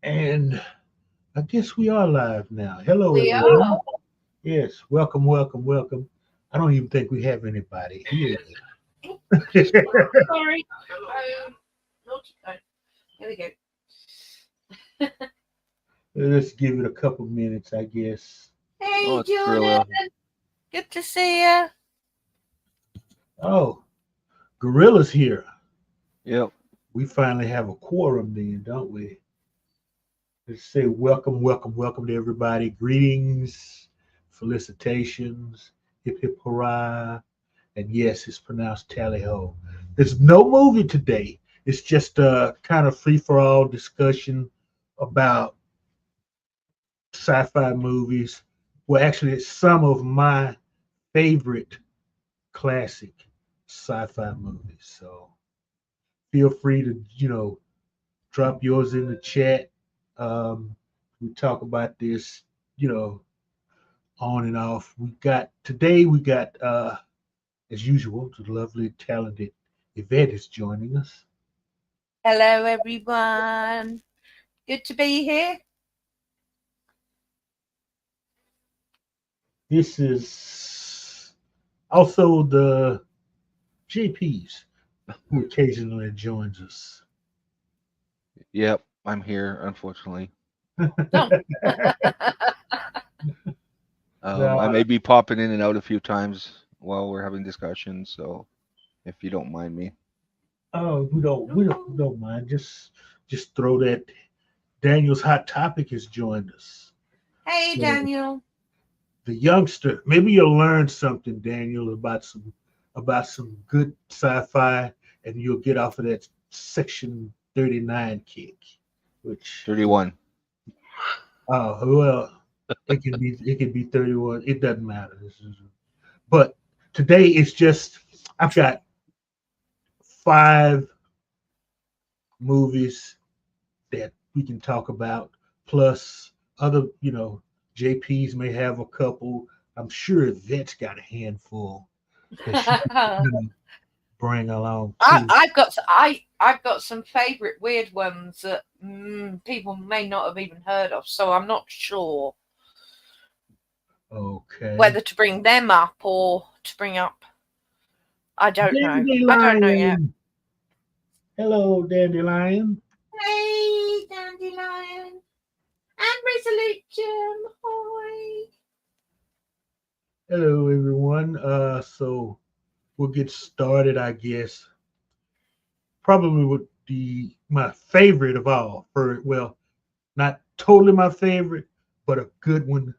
And I guess we are live now. Hello, We are. everyone. Yes, welcome, welcome, welcome. I don't even think we have anybody here Sorry. Naughty phone. Here we go. Let's give it a couple minutes, I guess. Hey, Oh, it's Jordan. Gorilla. Good to see you. Oh, Gorilla's here. Yep. We finally have a quorum then, don't we? Let's say welcome, welcome, welcome to everybody. Greetings, felicitations, hip hip hurrah. And yes, it's pronounced tally ho. There's no movie today. It's just a kind of free for all discussion about sci-fi movies. Well, actually, it's some of my favorite classic sci-fi movies. So feel free to drop yours in the chat. We talk about this, you know, on and off. We got as usual, the lovely, talented Yvette is joining us. Hello, everyone. Good to be here. This is also the JPs who occasionally joins us. Yep. I'm here, unfortunately. Oh. I Now, may be popping in and out a few times while we're having discussions, so if you don't mind me. we don't mind. Just throw that. Daniel's hot topic has joined us. Hey, So Daniel. the youngster, maybe you'll learn something, Daniel, about some good sci-fi, and you'll get off of that Section 39 kick, which 31. well, it can be 31. It doesn't matter. But today it's just I've got five movies that we can talk about, plus other, JPs may have a couple. I'm sure Vet's got a handful that she can I, bring along too. I've got some favourite weird ones that people may not have even heard of, so I'm not sure Okay. whether to bring them up or to bring up. I don't know. I don't know yet. Dandelion. Hello, Dandelion. Hey, Dandelion. And Resolute Gem. Hi. Hello, everyone. So we'll get started, I guess. Probably with the my favorite of all. For well, not totally my favorite, but a good one.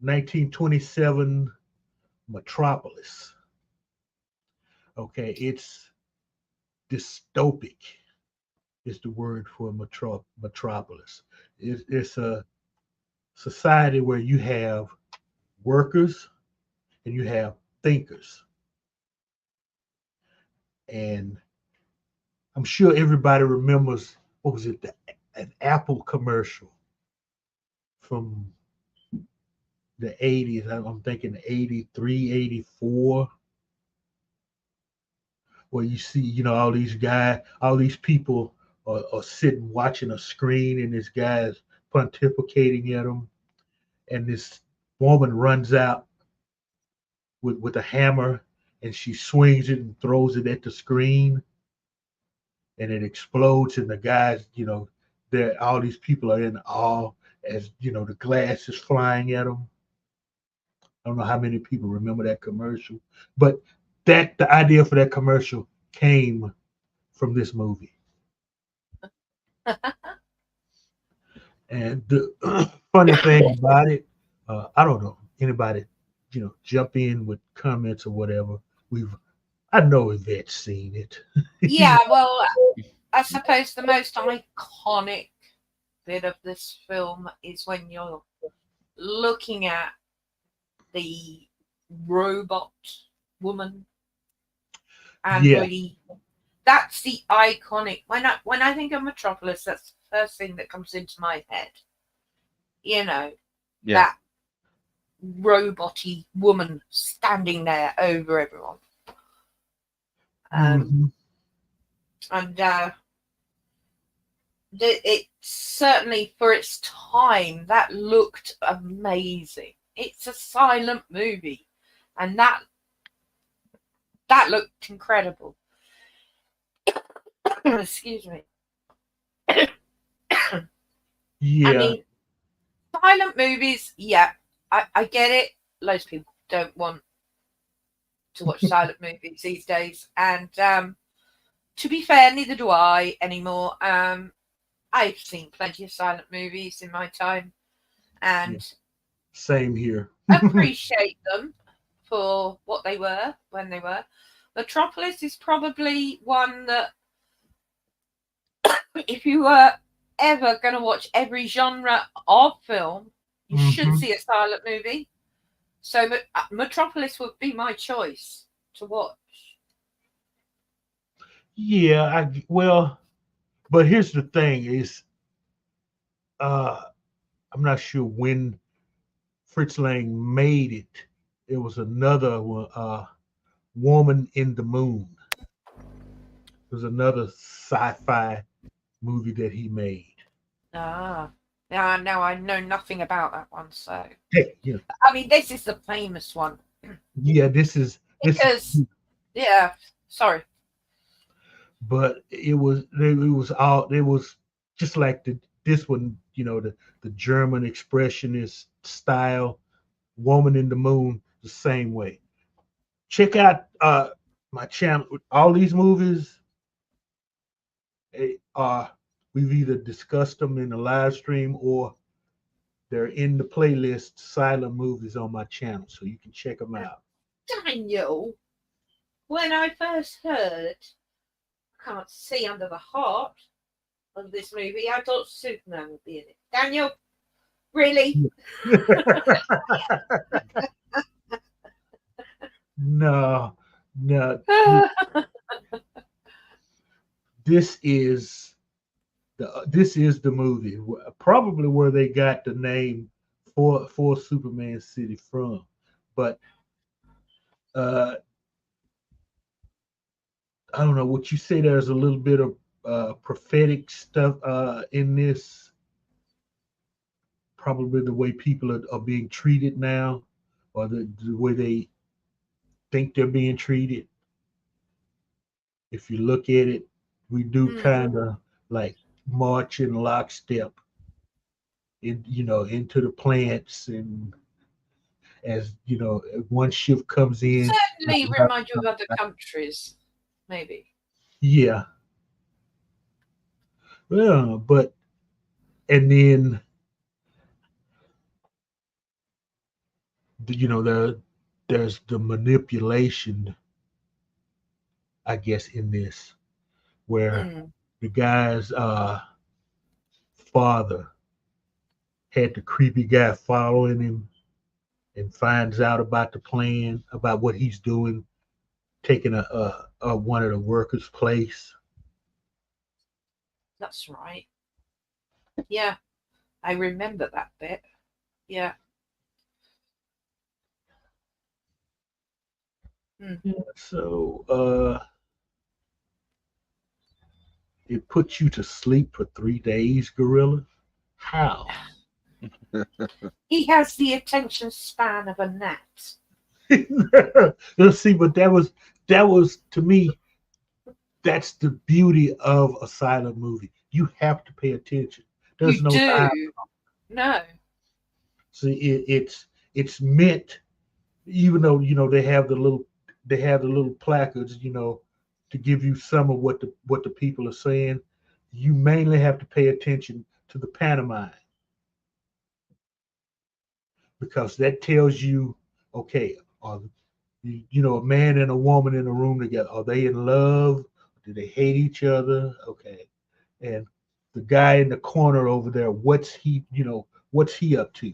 1927 Metropolis. Okay, it's dystopic. Is the word for metropolis. It's a society where you have workers and you have thinkers, and I'm sure everybody remembers what was it, an Apple commercial from the 80s. I'm thinking 83, 84, where you see, all these people are sitting watching a screen, and this guy's pontificating at them, and this woman runs out with a hammer, and she swings it and throws it at the screen, and it explodes, and the guys, there all these people are in awe as the glass is flying at them. I don't know how many people remember that commercial, but that the idea for that commercial came from this movie. And the funny thing about it, I don't know anybody, jump in with comments or whatever. We've I know Yvette's seen it. Yeah, well, I suppose the most iconic bit of this film is when you're looking at the robot woman Yeah. android. That's the iconic. When I think of Metropolis, that's the first thing that comes into my head. You know, Yeah. that roboty woman standing there over everyone. Um, Hmm. and it certainly for its time that looked amazing. It's a silent movie, and that looked incredible. Excuse me. I Yeah, mean, silent movies, yeah, I get it. Loads of people don't want to watch silent movies these days, and to be fair, neither do I anymore. I've seen plenty of silent movies in my time, yeah, and same here. appreciate them for what they were when they were. Metropolis is probably one that, if you were ever going to watch every genre of film, you should Hmm. see a silent movie. So Metropolis would be my choice to watch. Yeah, well, but here's the thing: is uh, I'm not sure when Fritz Lang made it. It was another one, Woman in the Moon. It was another sci-fi movie that he made. Ah, now I know nothing about that one. So, Hey, you know, I mean, this is the famous one yeah, this is, because, yeah, sorry. but it was just like this one, the German expressionist style, Woman in the Moon, the same way. Check out my channel. All these movies are we've either discussed them in the live stream or they're in the playlist silent movies on my channel, so you can check them out. Daniel, when I first heard Can't See Under the Heart of this movie, I thought Superman would be in it. Daniel, really? No, no. This is this is the movie, probably where they got the name for Superman City from. But uh, I don't know what you say. There's a little bit of prophetic stuff in this. Probably the way people are being treated now, or the way they think they're being treated. If you look at it, we do kind of like march in lockstep into the plants, and as one shift comes in. Certainly remind you of other countries, maybe. Yeah, yeah, but and then there's the manipulation, I guess, in this, where Mm. the guy's father had the creepy guy following him and finds out about the plan, about what he's doing, taking a one of the workers' place. That's right. Yeah, I remember that bit. Yeah. Mm. Yeah, so it puts you to sleep for 3 days, Gorilla. How? He has the attention span of a gnat. Let's see, but that was to me. That's the beauty of a silent movie. You have to pay attention. There's You no time. do. No. See, it's meant, even though they have the little placards, to give you some of what the people are saying. You mainly have to pay attention to the pantomime, because that tells you, okay, are a man and a woman in a room together? Are they in love? Do they hate each other? Okay, and the guy in the corner over there, what's he up to?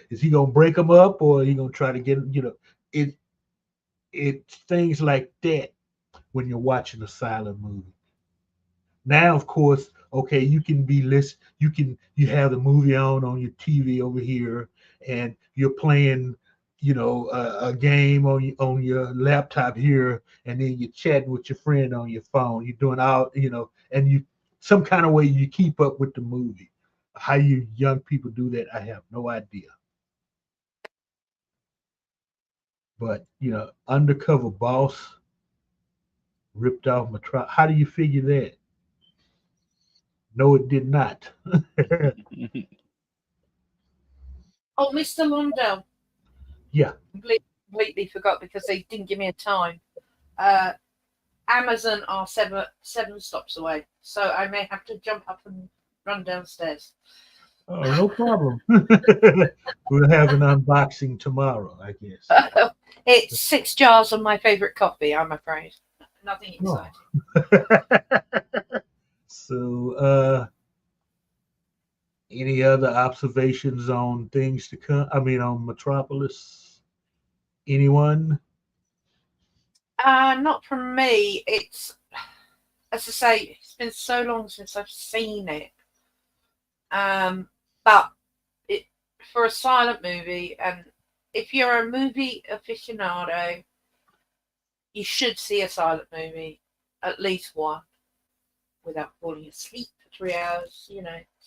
Is he gonna break them up, or he gonna try to get it? It's things like that when you're watching a silent movie. Now, of course, okay, you can be list. You have the movie on your TV over here, and you're playing, a game on your laptop here, and then you're chatting with your friend on your phone. You're doing all, and you some kind of way you keep up with the movie. How you young people do that, I have no idea. But undercover boss ripped off my truck. How do you figure that? No, it did not. Oh, Mr. Lundell. Yeah. Completely forgot because they didn't give me a time. Amazon are seven stops away, so I may have to jump up and run downstairs. Oh, no problem. We'll have an unboxing tomorrow, I guess. It's 6 jars of my favorite coffee, I'm afraid. Nothing exciting. So, any other observations on things to come? I mean, on Metropolis? Anyone? Not from me. It's, as I say, it's been so long since I've seen it. But for a silent movie, and if you're a movie aficionado, you should see a silent movie, at least one, without falling asleep for 3 hours.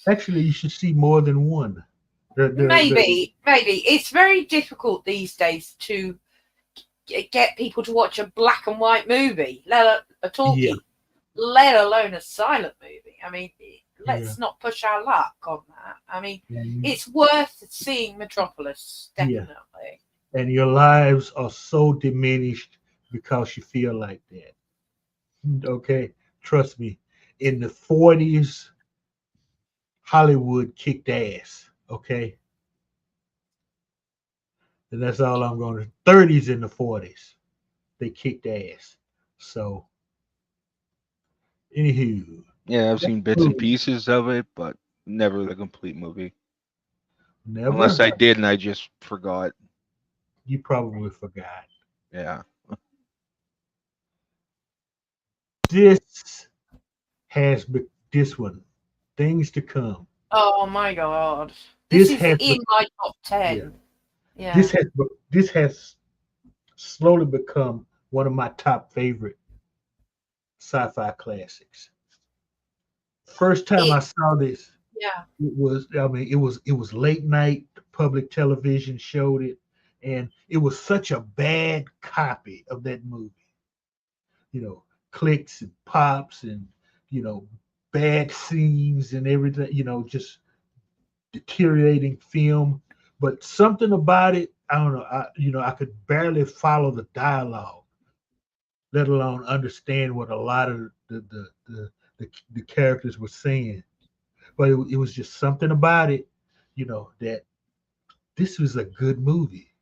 Actually, you should see more than one. Maybe it's very difficult these days to get people to watch a black and white movie, a talkie, let alone a silent movie. I mean, let's not push our luck on that. I mean, it's worth seeing Metropolis, definitely. Yeah. And your lives are so diminished because you feel like that. Okay, trust me. In the 40s, Hollywood kicked ass. Okay, and that's all I'm going to. 30s and the 40s, they kicked ass. So, anywho, Yeah, I've seen bits and pieces of it, but never the complete movie. Unless never. I did and I just forgot. You probably forgot. Yeah. This this one, things to come. Oh my god, this is in my top 10. Yeah. This has slowly become one of my top favorite sci-fi classics. First time I saw this, it was late night. Public television showed it, and it was such a bad copy of that movie. Clicks and pops and bad scenes and everything. Just deteriorating film. But something about it, I don't know. I could barely follow the dialogue, let alone understand what a lot of the characters were saying. But it was just something about it, that this was a good movie.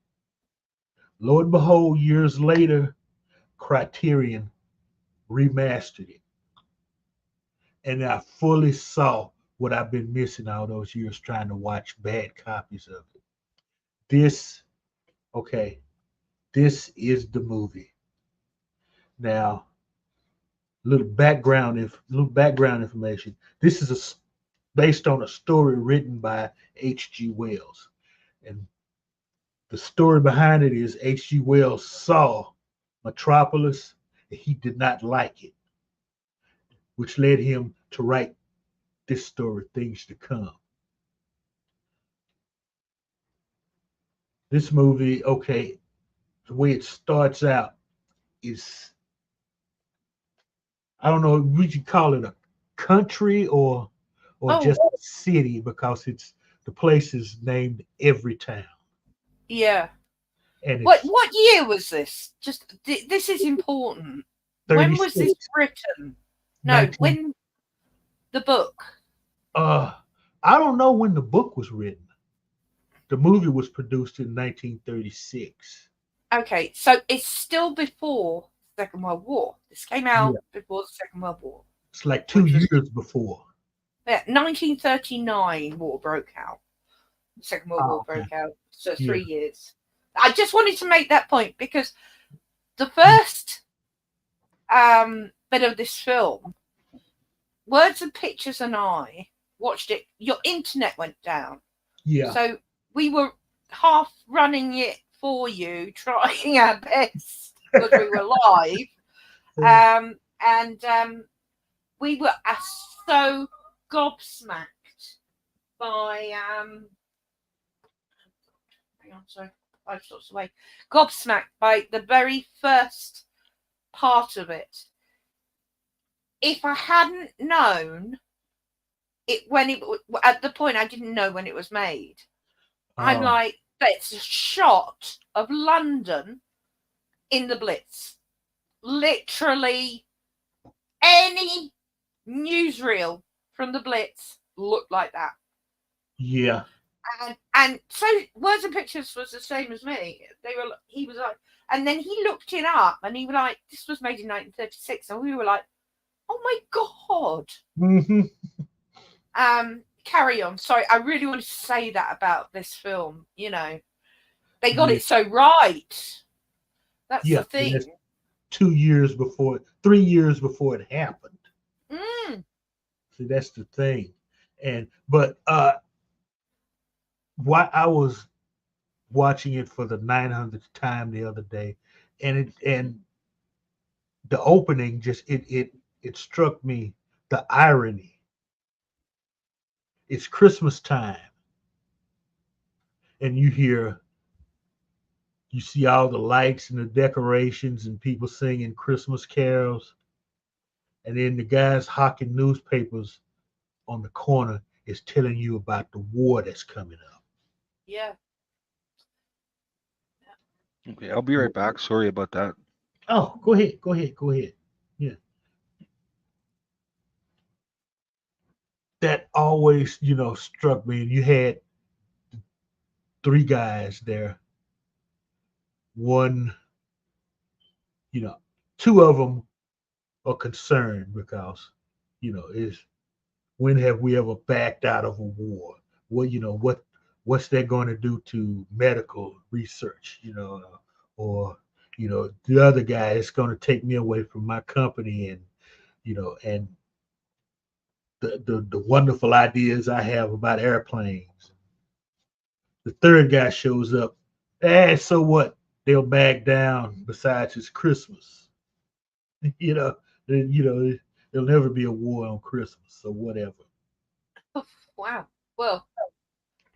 Lo and behold, years later, Criterion remastered it. And I fully saw what I've been missing all those years trying to watch bad copies of it. Okay, this is the movie. Now, little background information. This is based on a story written by H.G. Wells. And the story behind it is H.G. Wells saw Metropolis and he did not like it, which led him to write this story, Things to Come. This movie, okay, the way it starts out is, I don't know, would you call it a country or just a city, because the place is named Everytown. Yeah. And what year was this? Just this is important. 36. When was this written? No, 19, when the book? I don't know when the book was written. The movie was produced in 1936. Okay, so it's still before the Second World War. This came out before the Second World War. It's like 2 years before. Yeah, 1939 war broke out. The Second World War broke out. So 3 years. I just wanted to make that point because the first bit of this film, Words and Pictures and I watched it. Your internet went down. Yeah. So we were half running it for you, trying our best because we were live. And we were as so gobsmacked by hang on, sorry, 5 steps away. Gobsmacked by the very first part of it. If I hadn't known it when it at the point I didn't know when it was made, I'm like, that's a shot of London in the Blitz. Literally any newsreel from the Blitz looked like that. Yeah. And so Words and Pictures was the same as me. He was like, and then he looked it up and he was like, this was made in 1936, and we were like, oh my god. Mm-hmm. Carry on. Sorry, I really want to say that about this film. You know, they got it so right. That's the thing. That's 3 years before it happened. See, that's the thing. But why I was watching it for the 900th time the other day, and the opening just it struck me, the irony. It's Christmas time, and you see all the lights and the decorations and people singing Christmas carols, and then the guys hawking newspapers on the corner is telling you about the war that's coming up. Yeah. Okay, I'll be right back. Sorry about that. Oh, go ahead. Yeah. That always, struck me. And you had 3 guys there. One, 2 of them are concerned because, is when have we ever backed out of a war? What's that going to do to medical research? Or the other guy is going to take me away from my company, and and the wonderful ideas I have about airplanes. The third guy shows up. So what? They'll back down. Besides, it's Christmas. There'll never be a war on Christmas, so whatever. Oh, wow. Well,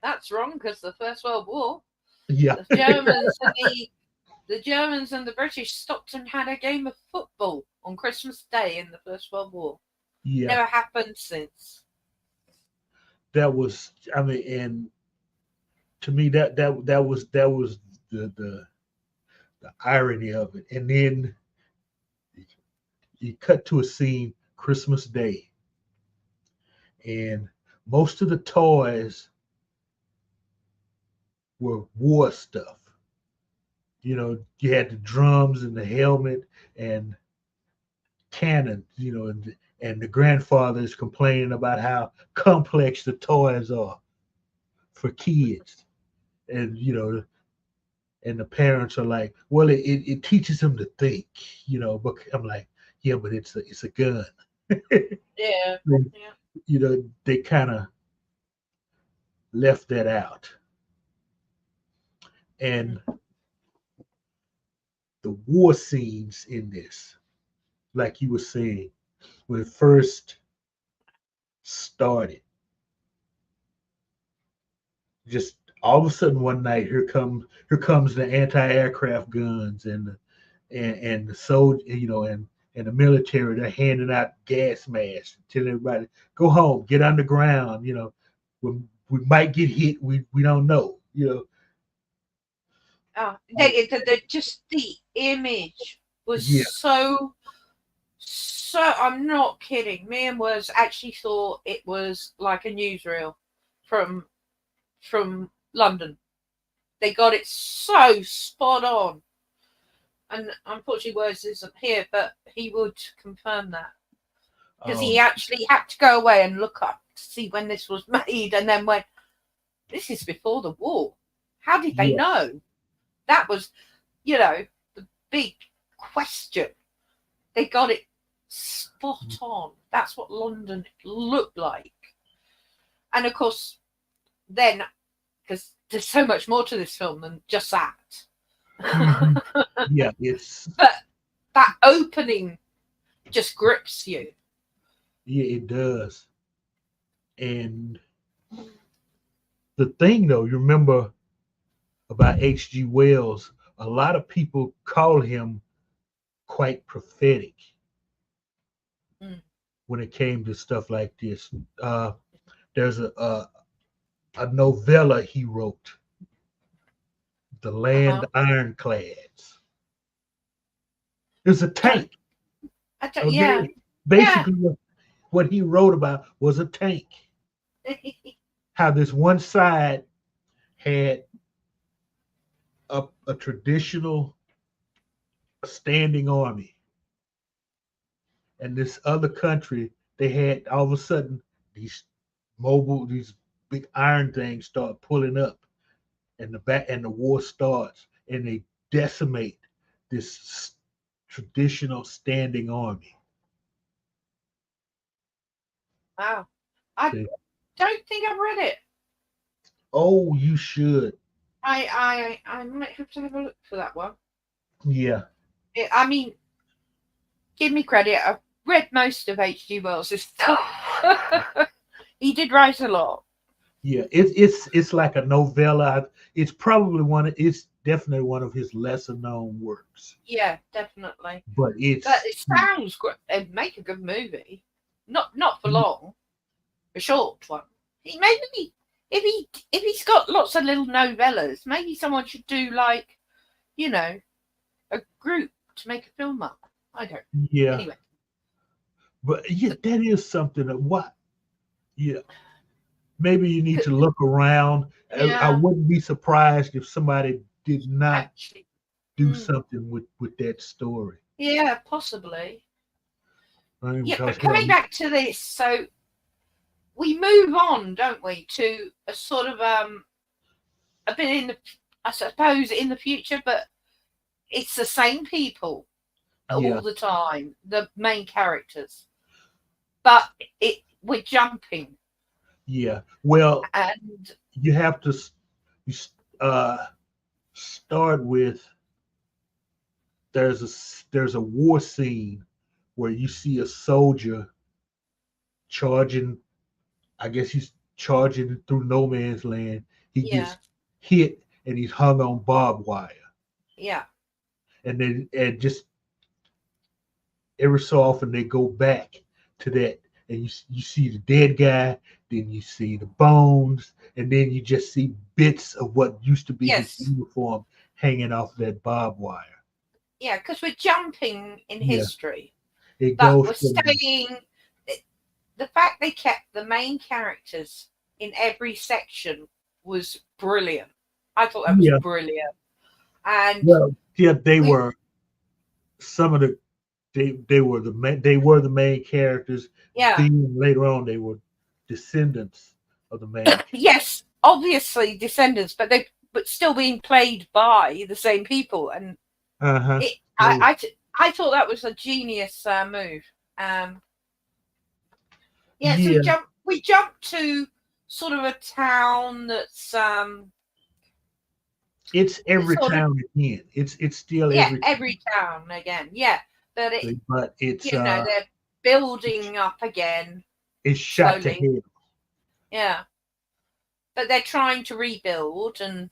that's wrong, because the First World War, Yeah. the Germans and the British stopped and had a game of football on Christmas Day in the First World War. Yeah. Never happened since. That was, and to me that was the irony of it. And then you cut to a scene, Christmas Day, and most of the toys were war stuff. You had the drums and the helmet and cannons, and the grandfather is complaining about how complex the toys are for kids. And and the parents are like, well, it teaches them to think, but I'm like, yeah, but it's a gun. Yeah. They kind of left that out. And the war scenes in this, like you were saying, when it first started, just all of a sudden one night, here comes the anti-aircraft guns and the soldier, and the military. They're handing out gas masks, telling everybody, go home, get underground. We might get hit. We don't know. Just the image was so. I'm not kidding. Me and Words actually thought it was like a newsreel from London. They got it so spot on. And unfortunately, Words isn't here, but he would confirm that. Because he actually had to go away and look up to see when this was made, and then went, this is before the war. How did they know? That was, the big question. They got it spot on. That's what London looked like. And of course, then, because there's so much more to this film than just that. It's. But that opening just grips you. Yeah, it does. And the thing, though, you remember about H.G. Wells, a lot of people call him quite prophetic Mm. when it came to stuff like this. There's a novella he wrote, The Land Uh-huh. Ironclads. It's a Don't, tank. I don't, yeah. Okay. Basically, what he wrote about was a tank. How this one side had a traditional standing army, and this other country, they had all of a sudden these big iron things start pulling up, and the war starts, and they decimate this traditional standing army. Wow. I See? don't think I've read it. Oh, you should. I might have to have a look for that one. Yeah, I mean, give me credit. I've read most of H.G. Wells' stuff. He did write a lot. yeah. It's like a novella. It's probably it's definitely one of his lesser known works. Yeah, definitely. But But it sounds great. It'd make a good movie. Not for long. A short one. Maybe if he's got lots of little novellas, maybe someone should do like, you know, a group to make a film up. I don't. yeah. Anyway, But yeah, that is something that what yeah. Maybe you need to look around. I yeah, wouldn't be surprised if somebody did not actually, do something with that story. yeah, possibly. I mean, Yeah, because but hell, coming back to this, so we move on, don't we, to a sort of a bit in the, I suppose, in the future, but it's the same people yeah, all the time, the main characters, but we're jumping yeah. Well, and you have to you start with there's a war scene where you see a soldier charging. I guess he's charging through no man's land. He yeah, gets hit and he's hung on barbed wire. yeah, And just every so often they go back to that, and you see the dead guy, then you see the bones, and then you just see bits of what used to be his yes, uniform hanging off that barbed wire. yeah, because we're jumping in Yeah, history, it but goes we're from staying. The fact they kept the main characters in every section was brilliant. I thought that was yeah, brilliant, and well, yeah, they we, were some of the they were the main characters. yeah, Then later on they were descendants of the main. yes, obviously descendants, but still being played by the same people, and Uh huh. it I thought that was a genius move. Um, yeah, so Yeah, we jump to sort of a town that's it's every sort of, town again. It's still yeah, every every town again, yeah, but but they're building up again it's shot to slowly, hell. yeah, but they're trying to rebuild, and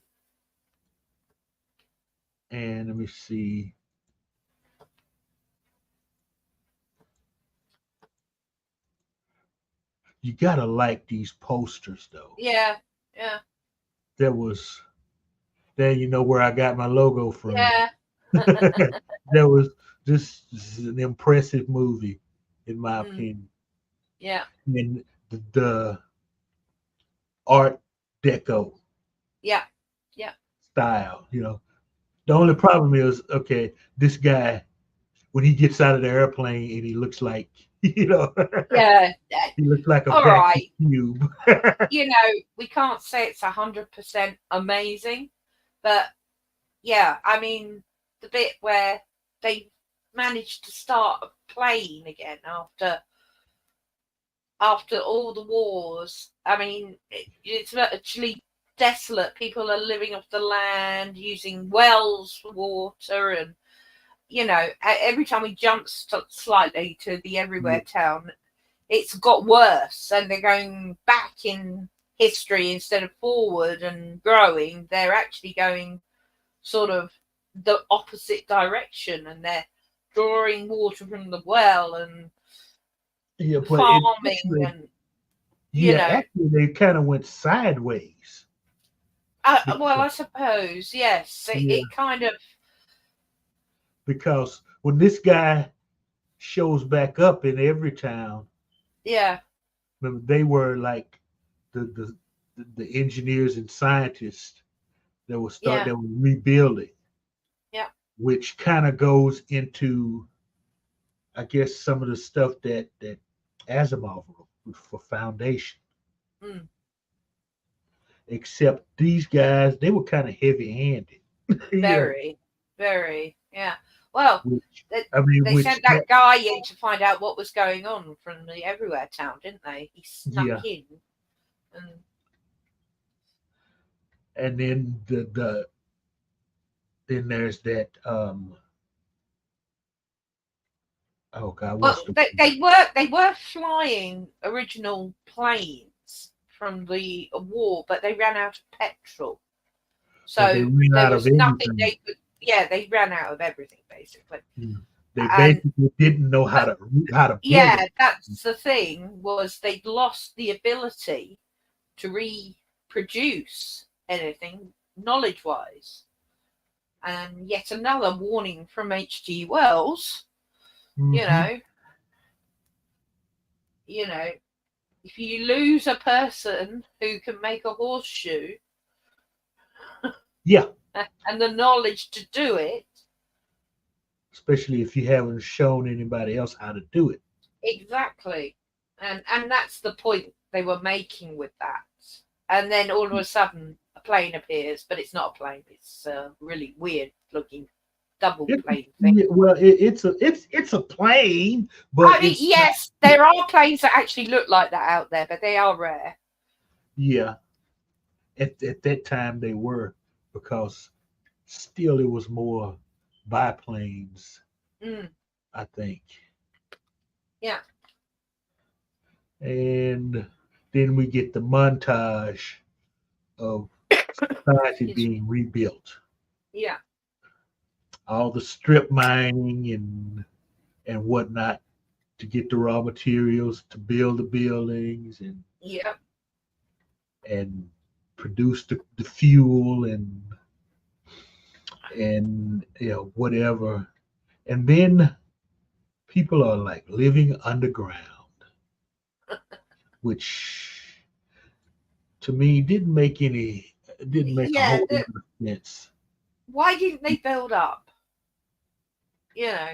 And let me see. You gotta like these posters though. yeah, yeah, There was there you know where I got my logo from. yeah, There was this is an impressive movie, in my mm, opinion. yeah, And the art deco yeah, yeah, style, The only mm, problem is, okay, this guy when he gets out of the airplane and he looks like, yeah. he looks like a All vacuum right, tube. we can't say it's 100% amazing, but yeah, I mean, the bit where they managed to start a plane again after all the wars. I mean, it's actually desolate. People are living off the land, using wells for water, and every time we jump slightly to the Yeah, everywhere town, it's got worse, and they're going back in history instead of forward and growing. They're actually going sort of the opposite direction, and they're drawing water from the well and Yeah, but farming, and actually they kind of went sideways. well, I suppose yes, Yeah, it kind of because when this guy shows back up in every town, yeah remember they were like the the engineers and scientists yeah that were rebuilding, yeah which kind of goes into, I guess, some of the stuff that Asimov wrote for Foundation. mm, Except these guys, they were kind of heavy-handed. Yeah, very very yeah. Well, which they, I mean, they which sent that guy in to find out what was going on from the Everywhere town, didn't they? He snuck yeah, in, and and then then there's that oh God, well, what's the they were flying original planes from the war, but they ran out of petrol, yeah, they so ran there out of was nothing everything. they could. Yeah, they ran out of everything basically, Yeah. They and basically didn't know but how to build yeah, it. that's the thing, was they'd lost the ability to reproduce anything knowledge wise. And yet another warning from H.G. Wells, you Hmm. know, you know, if you lose a person who can make a horseshoe Yeah, and the knowledge to do it, especially if you haven't shown anybody else how to do it. exactly. And that's the point they were making with that. And then all of a sudden a plane appears, but it's not a plane, it's a really weird looking double plane thing. Well, it's a plane, I but mean, it's not. yes, there are planes that actually look like that out there, but they are rare. Yeah, at that time they were, because still it was more biplanes, Mm, I think. yeah, And then we get the montage of society it's being rebuilt, yeah, all the strip mining and whatnot to get the raw materials to build the buildings yeah, and produce the fuel and whatever. And then people are like living underground, which to me didn't make a yeah. whole lot of sense. Why didn't they build up? You know,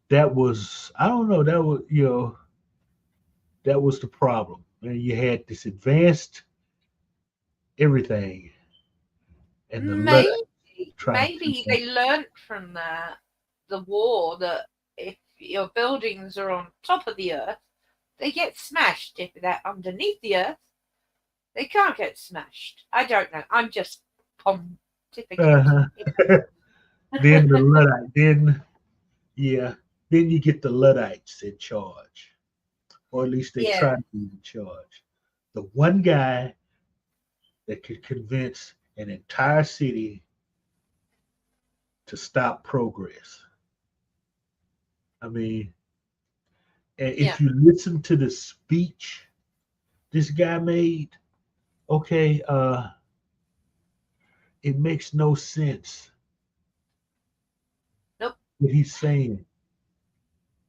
That was, I don't know, that was the problem. And you had this advanced everything and the Luddite trying to maybe they learnt from the war that if your buildings are on top of the earth, they get smashed. If they're underneath the earth, they can't get smashed. I don't know. I'm just pontificating. uh-huh. Then the Luddite, yeah, then you get the Luddites in charge, or at least they Yeah, try to be in charge. The one guy that could convince an entire city to stop progress. I mean, and yeah. if you listen to the speech this guy made, okay, it makes no sense Nope. what he's saying.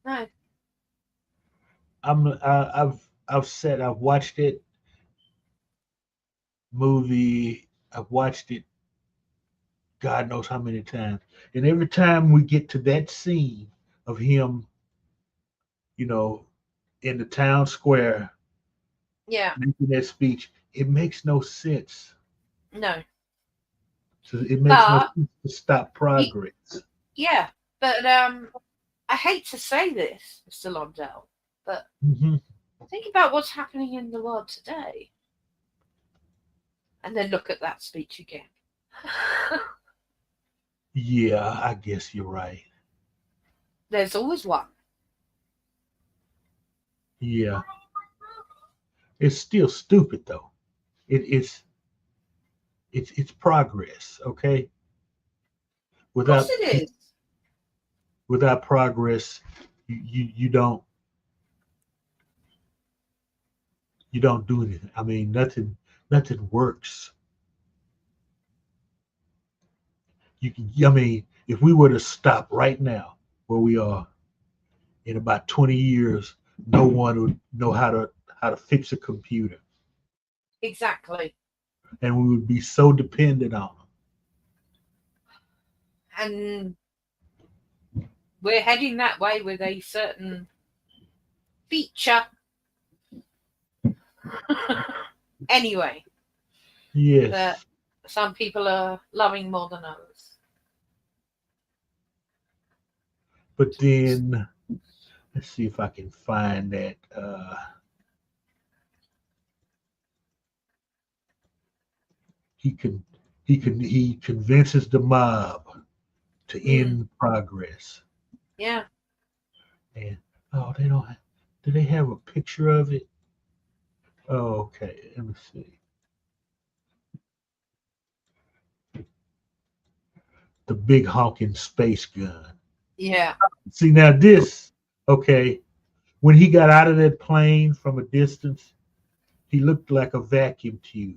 No. I've watched it movie. I've watched it God knows how many times, and every time we get to that scene of him, you know, in the town square Yeah. making that speech, it makes no sense. No. So it makes no But sense to stop progress. yeah. But I hate to say this, Mr. Londell, but Hmm. think about what's happening in the world today, and then look at that speech again. Yeah, I guess you're right. There's always one. Yeah, it's still stupid though. It's progress. Okay, Of course without it is. without progress, you don't do anything. I mean, nothing works. You can. I mean, if we were to stop right now where we are, in about 20 years, no one would know how to fix a computer, Exactly. and we would be so dependent on them. And we're heading that way with a certain feature. Anyway, that Yes, some people are loving more than others. but then let's see if I can find that. He can he convinces the mob to Mm, end progress. yeah. And oh, they don't. Do they have a picture of it? Oh, okay. Let me see. The big honking space gun. Yeah. See now this. Okay, when he got out of that plane from a distance, he looked like a vacuum tube.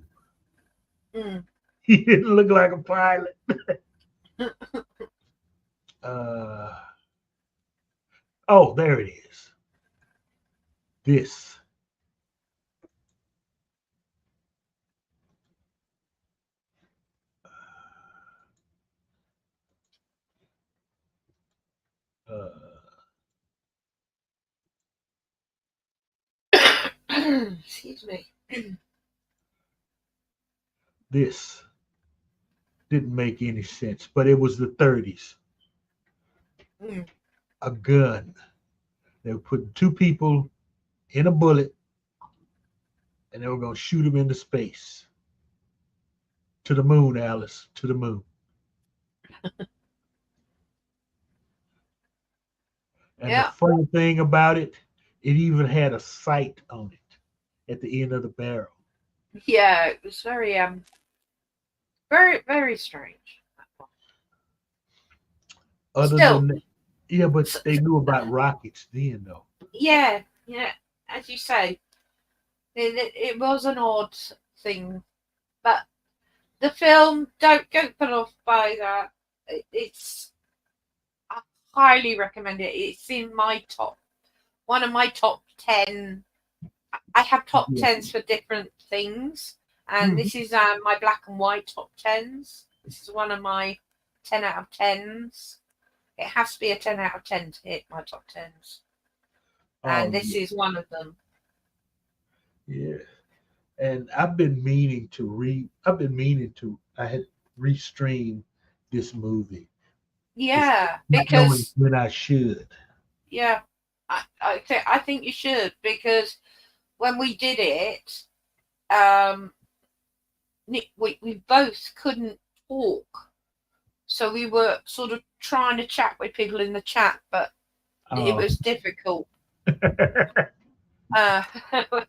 Mm. He didn't look like a pilot. Uh, oh, there it is. This. Uh, Excuse me. this didn't make any sense, but it was the 30s. Mm. A gun. They were putting two people in a bullet, and they were going to shoot them into space. To the moon, Alice. To the moon. And the Yeah. funny thing about it, it even had a sight on it at the end of the barrel. Yeah. It was very, very strange. Other Still, than that, yeah, but s- they knew about rockets then, though. yeah, yeah. As you say, it was an odd thing, but the film don't get put off by that. It's I highly recommend it. It's in my top one of my top 10. I have top Yeah. tens for different things, and Mhm. this is my black and white top tens. This is one of my 10 out of 10s. It has to be a 10 out of 10 to hit my top tens, and Oh, this yeah. is one of them. Yeah. And I've been meaning to, I had restream this movie, just Yeah, not knowing because when I should. yeah, I think you should, because when we did it, um, we both couldn't talk, so we were sort of trying to chat with people in the chat, but it Oh, was difficult. Uh,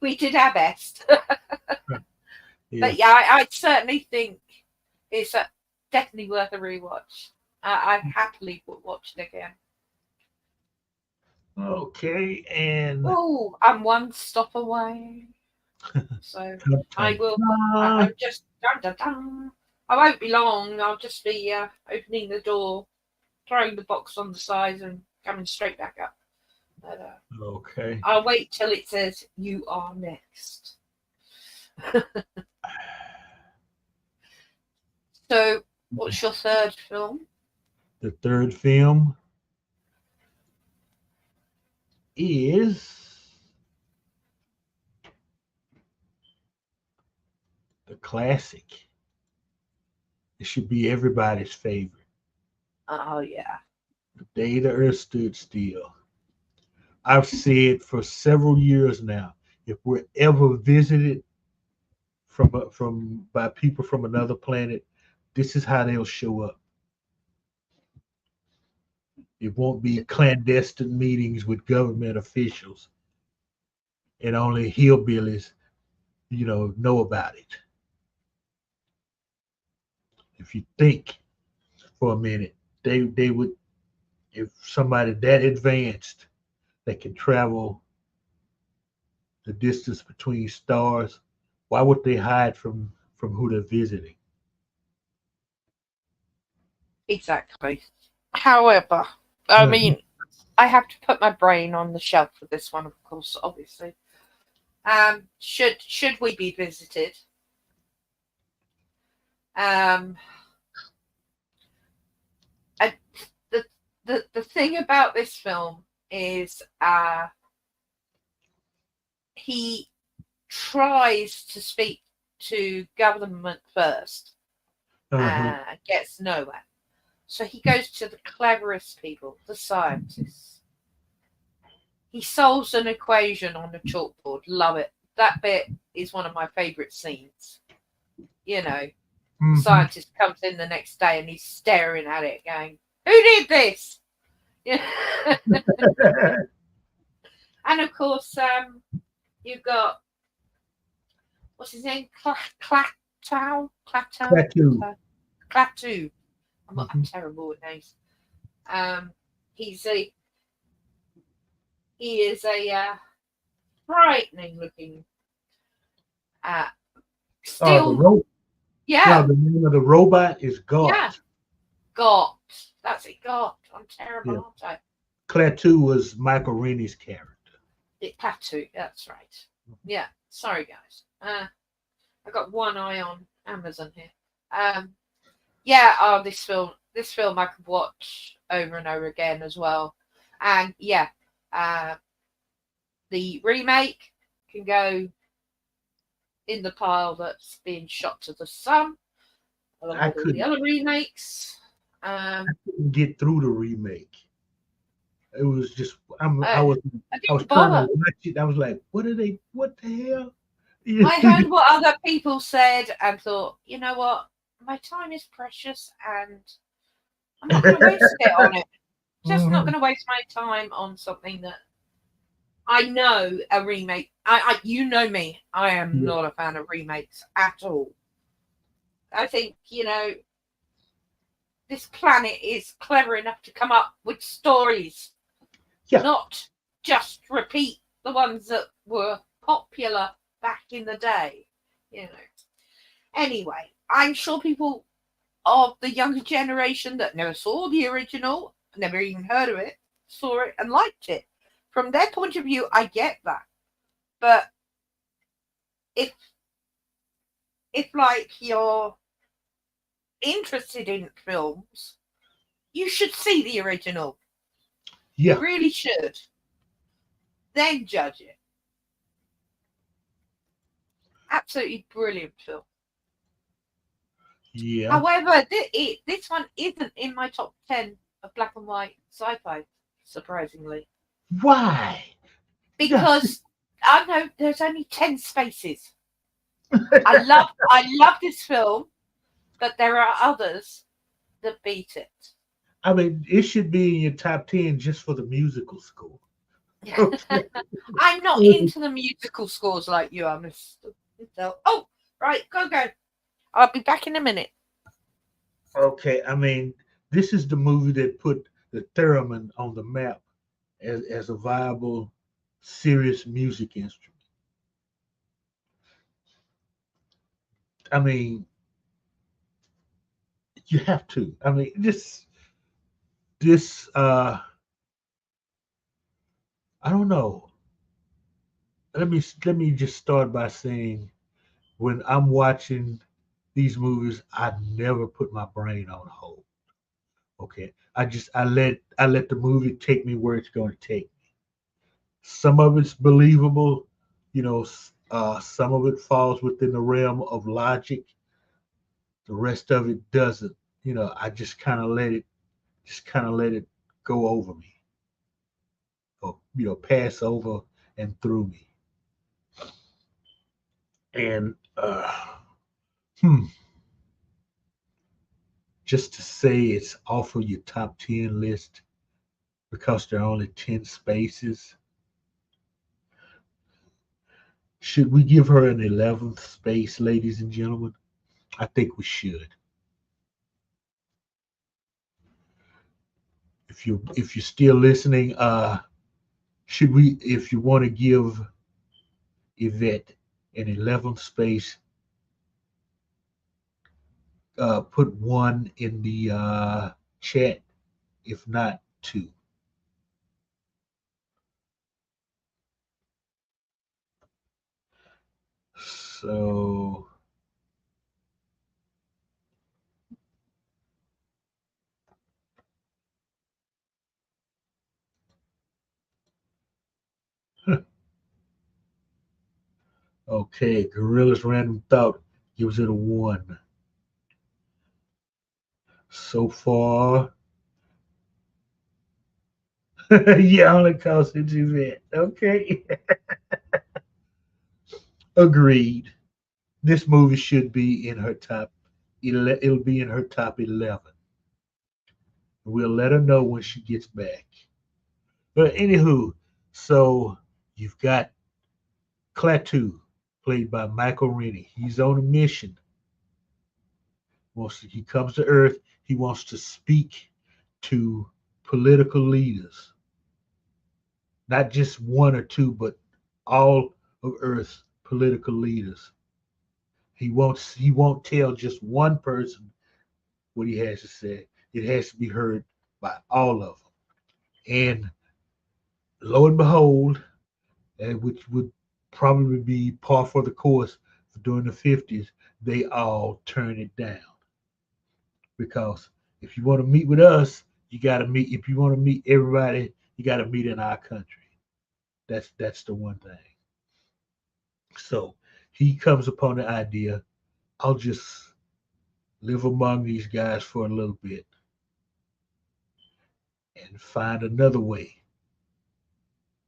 we did our best, yeah. but yeah, I certainly think it's definitely worth a rewatch. I happily would watch it again. Okay, and Oh, I'm one stop away. So dun, I dun, will. dun. I'm just dun, dun, dun. I won't be long. I'll just be opening the door, throwing the box on the side, and coming straight back up. But, Okay. I'll wait till it says you are next. So, what's your third film? The third film is the classic. It should be everybody's favorite. Oh yeah, The Day the Earth Stood Still. I've said for several years now, if we're ever visited from by people from another planet, this is how they'll show up. It won't be clandestine meetings with government officials. and only hillbillies, know about it. If you think for a minute, they would, if somebody that advanced that can travel the distance between stars, why would they hide from who they're visiting? Exactly. However, I Mhm. mean, I have to put my brain on the shelf for this one, of course, obviously. Should we be visited? Um, I, the the thing about this film is, he tries to speak to government first, Uh-huh. gets nowhere. So he goes to the cleverest people, the scientists. He solves an equation on the chalkboard. Love it. That bit is one of my favourite scenes. You know, the Hmm. scientist comes in the next day and he's staring at it, going, "Who did this?" Yeah. And of course, you've got, what's his name? Clatow? Clatow? Tattoo. Clatow. I'm Hmm. terrible with names. Um, he's a he is a frightening looking, uh, Oh, still, no, yeah, the name of the robot is yeah, God. got. That's it, got. I'm Yeah. terrible, aren't I? Klaatu was Michael Rennie's character. Clatow, that's right. Yeah, sorry guys. I got one eye on Amazon here. Um, yeah, oh, this film I could watch over and over again as well. And yeah, uh, the remake can go in the pile that's being shot to the sun, along I with all the couldn't other remakes. Um, get through the remake. It was just I I, was I I was didn't trying to bother. watch it. I was like, what are they? What the hell? I heard what other people said and thought, you know what, my time is precious and I'm not going to waste it on it. Just not Mhm. going to waste my time on something that I know a remake. You know me. I am Yeah, not a fan of remakes at all. I think, this planet is clever enough to come up with stories, yeah. not just repeat the ones that were popular back in the day. You know. Anyway, I'm sure people of the younger generation that never saw the original, never even heard of it, saw it and liked it. From their point of view, I get that. But if like you're interested in films, you should see the original. You Yeah, really should. Then judge it. Absolutely brilliant film. yeah. However, this one isn't in my top 10 of black and white sci-fi, surprisingly. Why? Because I know there's only 10 spaces. I love this film, but there are others that beat it. I mean, it should be in your top 10 just for the musical score. Okay. I'm not into the musical scores like you are, Mr. Oh, right, go. I'll be back in a minute. Okay, I mean, this is the movie that put the theremin on the map as a viable, serious music instrument. I mean, you have to. I mean, this I don't know. Let me just start by saying when I'm watching these movies, I never put my brain on hold. Okay. I let the movie take me where it's going to take me. Some of it's believable, some of it falls within the realm of logic. The rest of it doesn't. I just kind of let it go over me, or pass over and through me. And hmm, just to say it's off of your top 10 list because there are only 10 spaces. Should we give her an 11th space, ladies and gentlemen? I think we should. If you're still listening, should we? If you want to give Yvette an 11th space, put one in the chat. If not, two. So okay, Gorilla's random thought gives it a one. So far, yeah, only cost it's Yvette. Okay, agreed. This movie should be in her top. It'll be in her top 11. We'll let her know when she gets back. But anywho, so you've got Klaatu, played by Michael Rennie. He's on a mission. He comes to Earth. He wants to speak to political leaders, not just one or two, but all of Earth's political leaders. He won't tell just one person what he has to say. It has to be heard by all of them. And lo and behold, which would probably be par for the course during the 50s, they all turn it down because if you want to meet with us, you got to meet. If you want to meet everybody, you got to meet in our country. That's the one thing. So he comes upon the idea: I'll just live among these guys for a little bit and find another way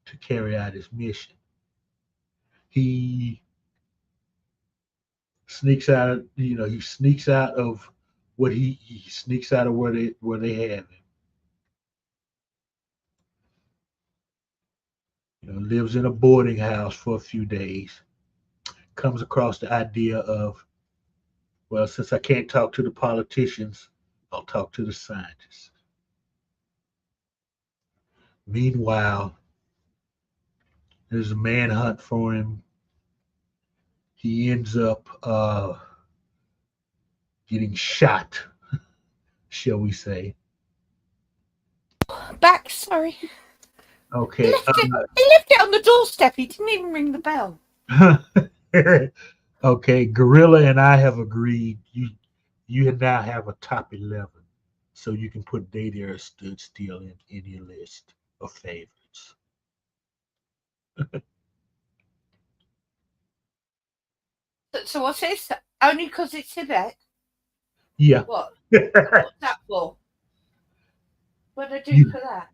to carry out his mission. He sneaks out. He sneaks out of what he sneaks out of where they have him. Lives in a boarding house for a few days. Comes across the idea of, well, since I can't talk to the politicians, I'll talk to the scientists. Meanwhile, there's a manhunt for him. He ends up getting shot, shall we say? Back, sorry. Okay. He left it on the doorstep. He didn't even ring the bell. Okay. Gorilla and I have agreed. You now have a top 11, so you can put Data or Stood Still in your list of favorites. So what's this? Only because it's Yvette? Yeah. What? What's that for? What did I do for that?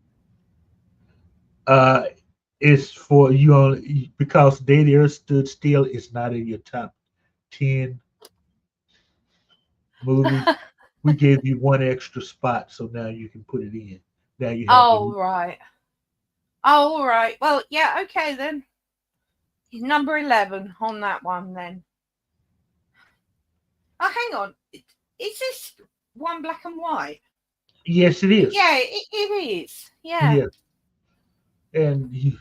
uh, it's for you on because Data Earth Stood Still is not in your top 10 movies. We gave you one extra spot, so now you can put it in. Now you have Oh, right. Oh, all right. Well, yeah, okay then. He's number 11 on that one then. Oh, hang on. Is this one black and white? Yes, it is. Yeah, it is. Yeah. Yeah, and you,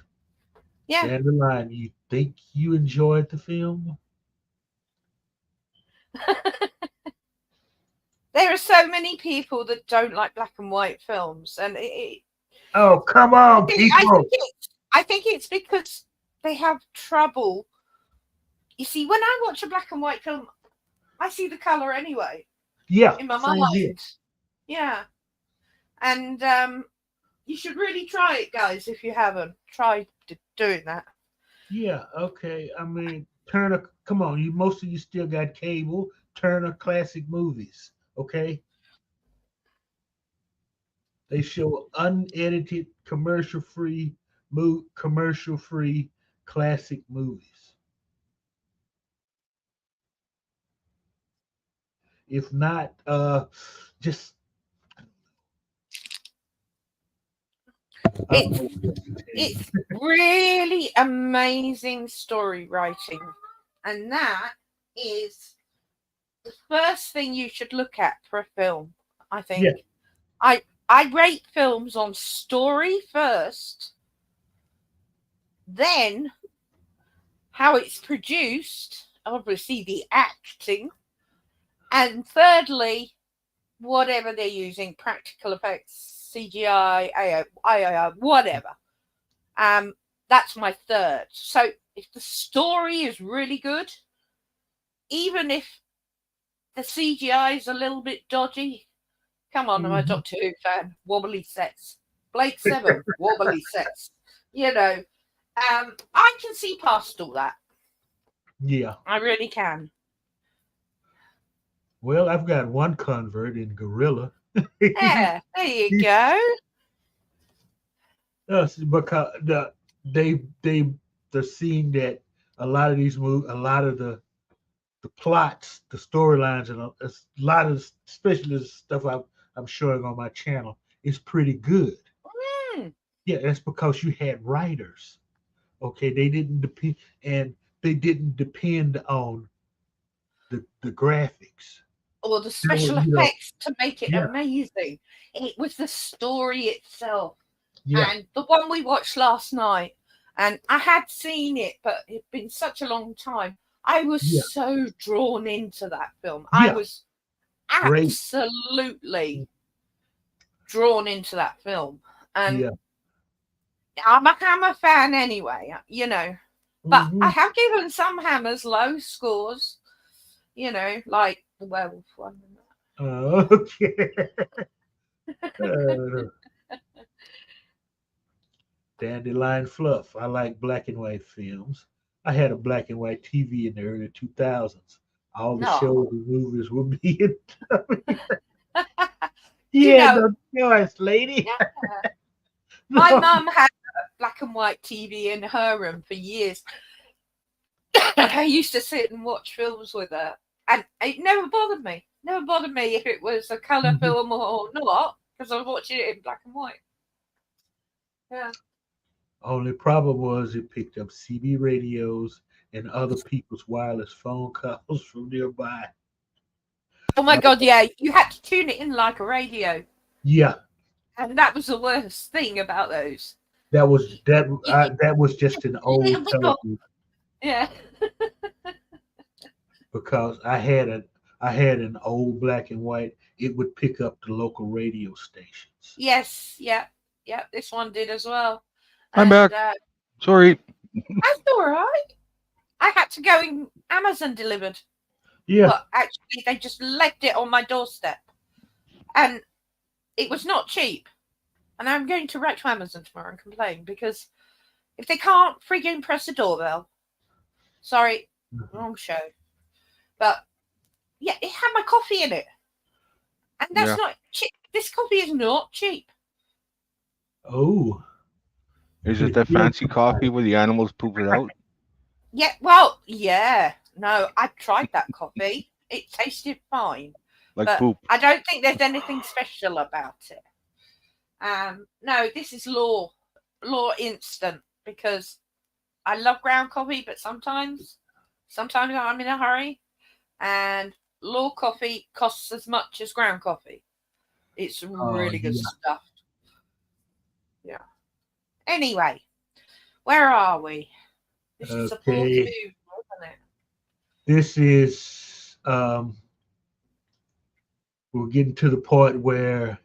Yeah. down the line, you think you enjoyed the film? There are so many people that don't like black and white films, and Oh, come I on, think I people! think it's I think it's because they have trouble. You see, when I watch a black and white film, I see the color anyway Yeah, in my same here. mind. Yeah, and you should really try it, guys. If you haven't, try doing that. Yeah, okay. I mean, Turner, come on. Most of you still got cable. Turner Classic Movies. Okay, they show unedited, commercial-free classic movies. If not, just It's Oh, yes, to tell you. it's really amazing story writing, and that is the first thing you should look at for a film. I Yeah. think I rate films on story first, then how it's produced, obviously the acting, and thirdly whatever they're using, practical effects, CGI, whatever. Um, that's my third. So if the story is really good, even if the CGI is a little bit dodgy, come on, I'm a Mhm. Doctor Who fan. Wobbly sets, Blake Seven, wobbly sets. You know, I can see past all that. Yeah. I really can. Well, I've got one convert in Gorilla. Yeah, there you He's go. because they're seeing that a lot of these movies, a lot of the plots, the storylines, and a lot of especially the stuff I'm showing on my channel is pretty good. Mm. Yeah, that's because you had writers. Okay, they didn't depend and they didn't depend on the graphics. Or the That was, special effects to make it yeah, amazing. It was the story itself. yeah, And the one we watched last night, and I had seen it, but it'd been such a long time. I was yeah, so drawn into that film. I yeah, was great, absolutely drawn into that film. And yeah. I'm a fan anyway, But I Hmm. have given some hammers low scores, like the werewolf one. Okay. Uh, Dandelion Fluff. I like black and white films. I had a black and white TV in the early 2000s. All the No. shows and movies were being. Do you Yeah, know, no choice, lady. yeah, my No. mum had a black and white TV in her room for years. I used to sit and watch films with her, and it never bothered me. Never bothered me if it was a colour Mhm. film or not, because I was watching it in black and white. Yeah. Only problem was it picked up CB radios and other people's wireless phone calls from nearby. Oh my Uh, god, yeah, you had to tune it in like a radio, yeah, and that was the worst thing about those. that was You, that. you, That was just an a old little bit of, television yeah. because I had an old black and white. It would pick up the local radio stations. Yes, yeah, yeah. This one did as well, I'm and back. Sorry. that's all right. I had to go in Amazon delivered. Yeah. But actually, they just left it on my doorstep, and it was not cheap. And I'm going to write to Amazon tomorrow and complain because if they can't freaking press the doorbell, sorry, Mhm. wrong show. But yeah, it had my coffee in it, and that's Yeah. not cheap. This coffee is not cheap. Oh, Is it that yeah. fancy coffee where the animals poop it out? Yeah, well, yeah. No, I tried that coffee. It tasted fine, Like but poop. I don't think there's anything special about it. No, this is law instant because I love ground coffee, but sometimes I'm in a hurry, and law coffee costs as much as ground coffee. It's Oh, really good yeah. stuff. Yeah. Anyway, where are we? This is the fourth Okay. movie, isn't it? This is we're getting to the part where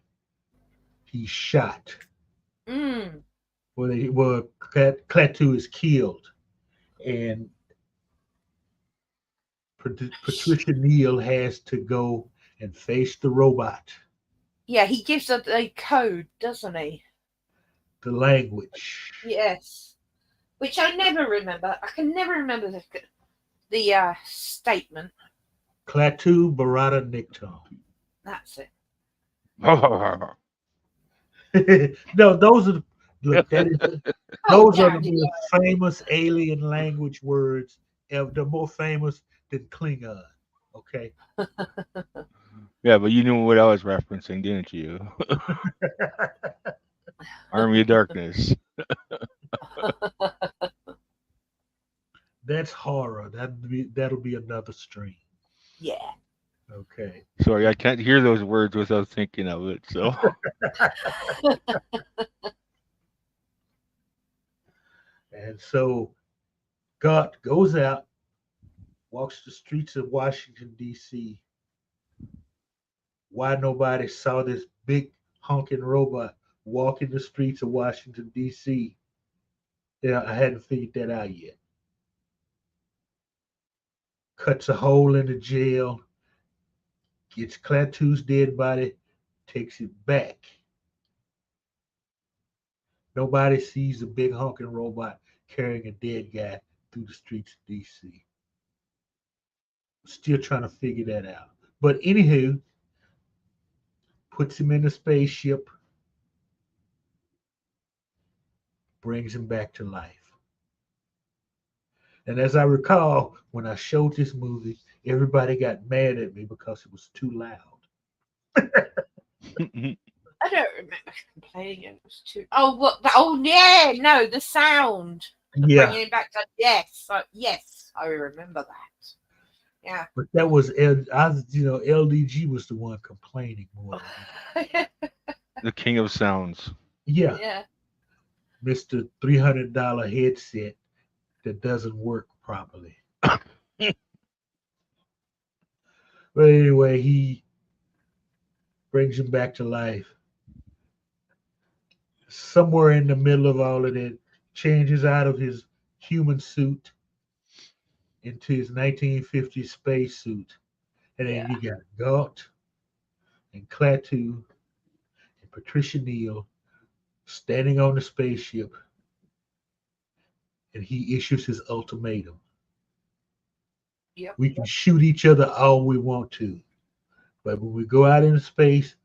he's shot. Mm. Where Klaatu is killed, and Patricia Neal has to go and face the robot, Yeah, he gives us a code, doesn't he? the language. Yes. Which I never remember. I can never remember the statement. Klaatu Barada Nikto. That's it. No, those are look. That is Oh, those are the Daddy. most famous alien language words. They're more famous than Klingon. Okay. Yeah, but you knew what I was referencing, didn't you? Army of Darkness. That's horror. That'll be another stream. Yeah. Okay. Sorry, I can't hear those words without thinking of it. So And so God goes out, walks the streets of Washington, D.C. Why nobody saw this big honking robot walking the streets of Washington, D.C.? Yeah, I hadn't figured that out yet. Cuts a hole in the jail, gets Klaatu's dead body, takes it back. Nobody sees a big honking robot carrying a dead guy through the streets of DC. Still trying to figure that out. But anywho, puts him in a spaceship, brings him back to life. And as I recall, when I showed this movie, everybody got mad at me because it was too loud. I don't remember complaining it was too. Oh, what? Oh, yeah, no, the sound. Yeah, Bringing it back to yes, yes, I remember that. Yeah. but that was LDG was the one complaining more. the King of Sounds. Yeah, Yeah. Mr. $300 headset that doesn't work properly. But anyway, he brings him back to life. Somewhere in the middle of all of that, changes out of his human suit into his 1950s space suit. And then Yeah. you got Galt and Klaatu and Patricia Neal standing on the spaceship, and he issues his ultimatum. Yep. We can shoot each other all we want to, but when we go out into space,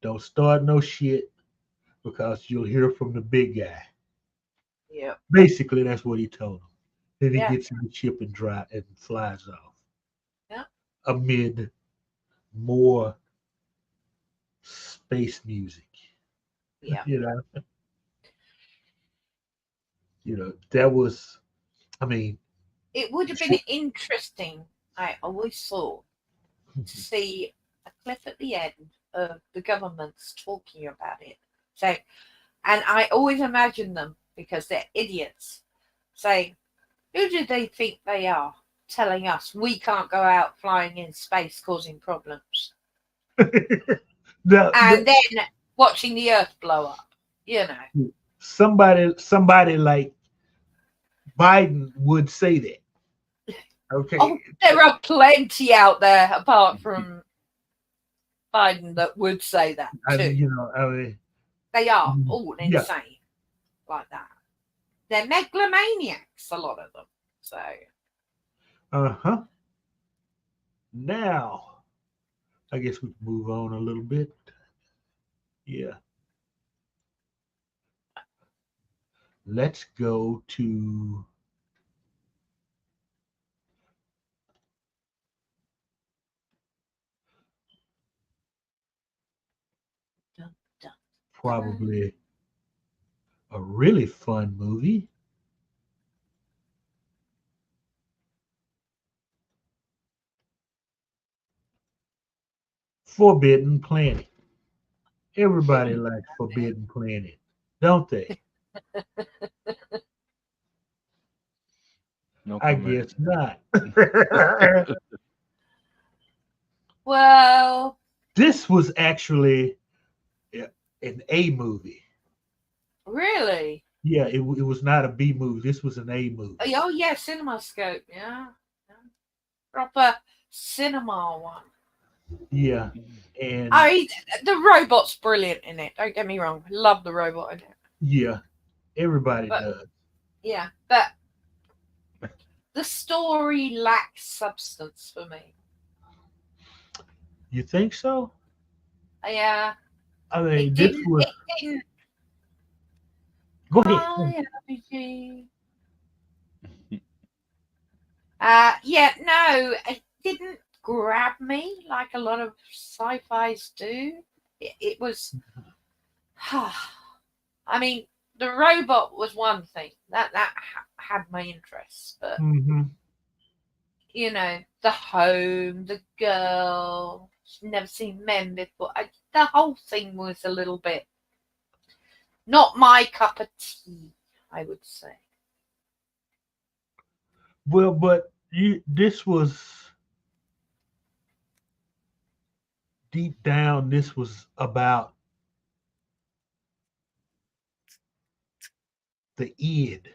don't start no shit because you'll hear from the big guy. Yep. Basically, that's what he told him. Then he Yeah. gets in the ship and flies off. Yeah. Amid more space music. Yeah. You know, that was. I mean, It would have been interesting, I always thought, to see a clip at the end of the governments talking about it. So, and I always imagine them, because they're idiots, saying, who do they think they are, telling us we can't go out flying in space causing problems? And then watching the Earth blow up, somebody like Biden would say that. Okay. Oh, there are plenty out there apart from Biden that would say that too. They are all insane like that. They're megalomaniacs, a lot of them. So. Now, I guess we can move on a little bit. Yeah. Let's go to probably a really fun movie. Forbidden Planet. Everybody likes Forbidden Planet, don't they? No I comment. guess not. Well, This was actually an A movie. really? Yeah, it was not a B movie. This was an A movie. Oh, yeah, CinemaScope. Yeah. Proper cinema one. Yeah, and The robot's brilliant in it. Don't get me wrong. Love the robot in it. yeah, everybody does. Yeah, but the story lacks substance for me. You think so? Yeah. I mean, It this didn't. was. It didn't. Go ahead. Hi, RPG. Yeah, no, it didn't grab me like a lot of sci-fis do. It was. I mean, the robot was one thing that had my interest, but Mm-hmm. the home, the girl, she'd never seen men before. The whole thing was a little bit not my cup of tea, I would say. Well, but this was deep down. This was about the id.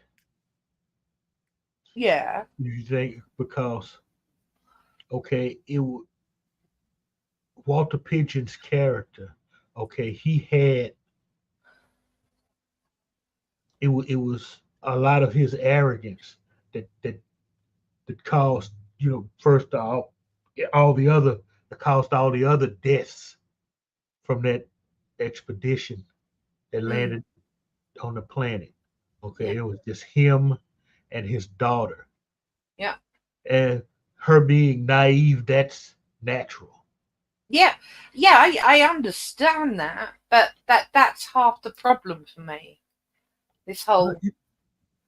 Yeah, You think because okay, Walter Pigeon's character. Okay, he had it was a lot of his arrogance that caused first all the other that caused all the other deaths from that expedition that mm, landed on the planet. Okay, yeah, it was just him and his daughter, yeah, and her being naive. That's natural. yeah, yeah. I understand that, but that's half the problem for me. This But whole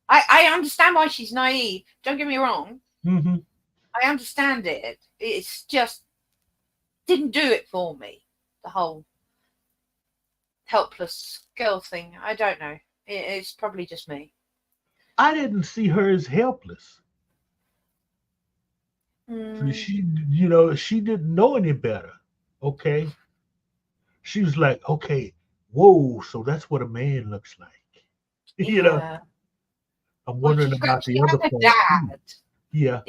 I understand why she's naive. Don't get me wrong. mhm. I understand it. It's just didn't do it for me. The whole helpless girl thing. I don't know. It's probably just me. I didn't see her as helpless. Mm, She didn't know any better. Okay, she was like, okay, whoa, so that's what a man looks like. you know, yeah. I'm Well, wondering about she the other had a part too. dad. Yeah,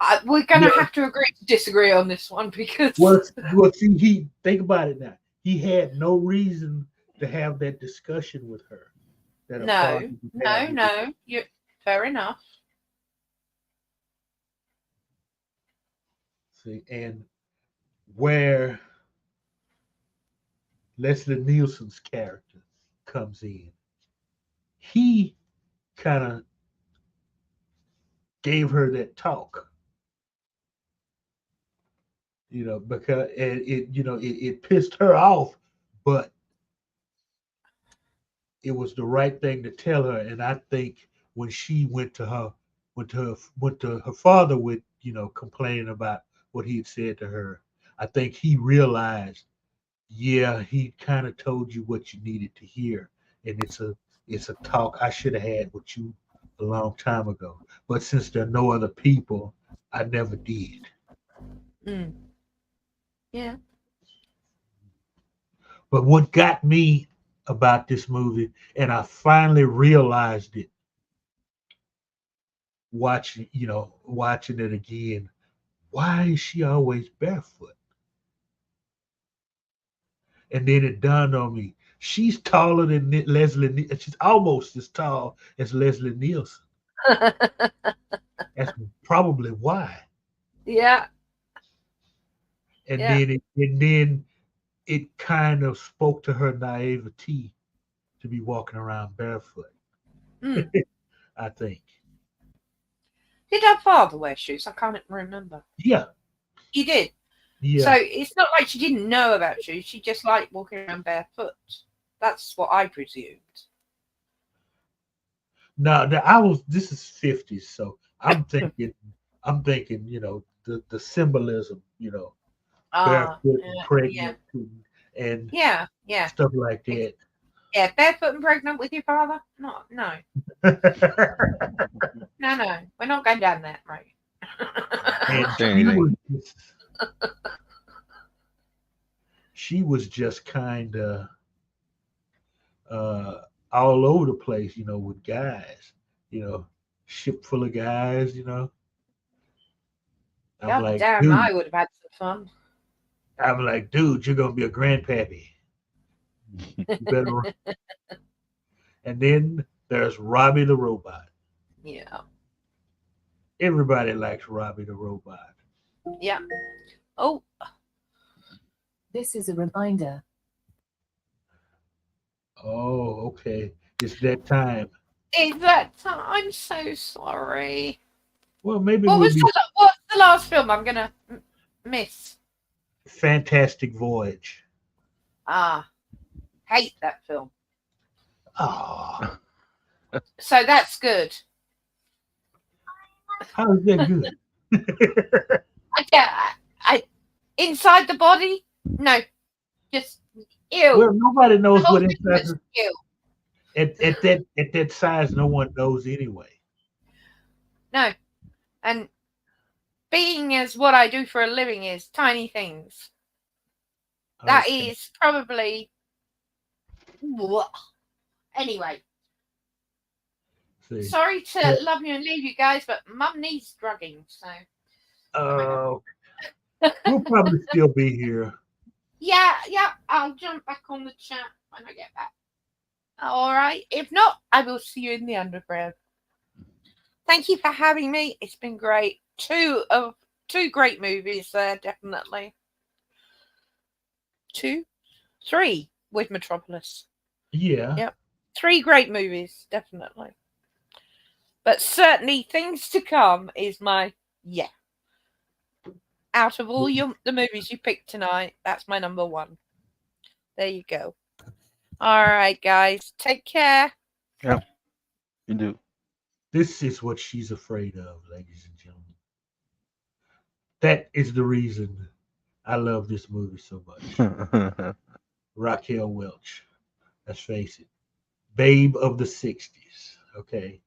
I, we're gonna yeah. have to agree to disagree on this one Well, because see, he think about it now. He had no reason to have that discussion with her that a father no, would have no, with his. no. You fair enough. See, and where Leslie Nielsen's character comes in, he kind of gave her that talk, because it pissed her off, but it was the right thing to tell her. And I think when she went to her father with complaining about what he had said to her, I think he realized, yeah, he kind of told you what you needed to hear, and it's a talk I should have had with you a long time ago. But since there are no other people, I never did. Mm, yeah. But what got me about this movie, and I finally realized it watching it again. Why is she always barefoot? And then it dawned on me, she's taller than Leslie. She's almost as tall as Leslie Nielsen. That's probably why. Yeah, And yeah. then it kind of spoke to her naivety to be walking around barefoot. Mm. I think. Did her father wear shoes? I can't remember. Yeah, He did. So yeah. it's not like she didn't know about shoes. She just liked walking around barefoot. That's what I presumed. Now that I was this is 50s, so I'm thinking, the symbolism, Ah, barefoot and yeah, pregnant and yeah, yeah. stuff like Ex- that. Yeah, barefoot and pregnant with your father? No, no, no, no. We're not going down that road. Don't and say anything. she was just kind of uh, all over the place, with guys, you know, ship full of guys. I'm God like, damn, dude, I would have had some you're gonna be a grandpappy. You better. fun. And then there's Robbie the robot. Yeah, Everybody likes Robbie the robot. yeah. Oh, This is a reminder. Oh, okay. It's that time. is that? I'm so sorry. Well, maybe What we'll was be what's the last film I'm gonna miss? Fantastic Voyage. Ah, hate that film. Oh, So that's good. how is that good? I inside the body, no, just ew. Well, nobody The knows whole what thing inside was ew. at that size. No one knows anyway. No, and being as what I do for a living is tiny things. That Okay. is probably anyway. See. Sorry to love you and leave you guys, but Mum needs drugging, so. We'll probably still be here. Yeah, I'll jump back on the chat when I get back. All right. If not, I will see you in the underground. Thank you for having me. It's been great. Two great movies there, definitely. 2, 3 with Metropolis. Yeah. Yep. 3 great movies, definitely. But certainly things to come is my out of all the movies you picked tonight, that's my number 1. There you go. All right, guys. Take care. Yeah, you do. This is what she's afraid of, ladies and gentlemen. That is the reason I love this movie so much. Raquel Welch. Let's face it. Babe of the 60s. Okay.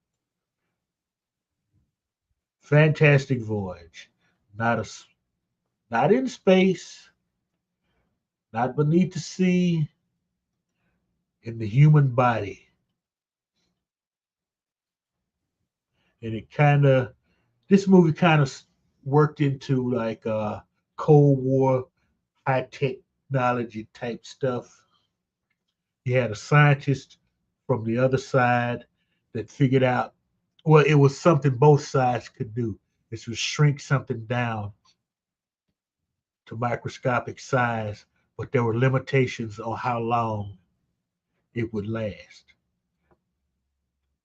Fantastic Voyage. Not in space, not beneath the sea, in the human body. And this movie kind of worked into like Cold War high technology type stuff. You had a scientist from the other side that figured out, well, it was something both sides could do. This was shrink something down to microscopic size, but there were limitations on how long it would last.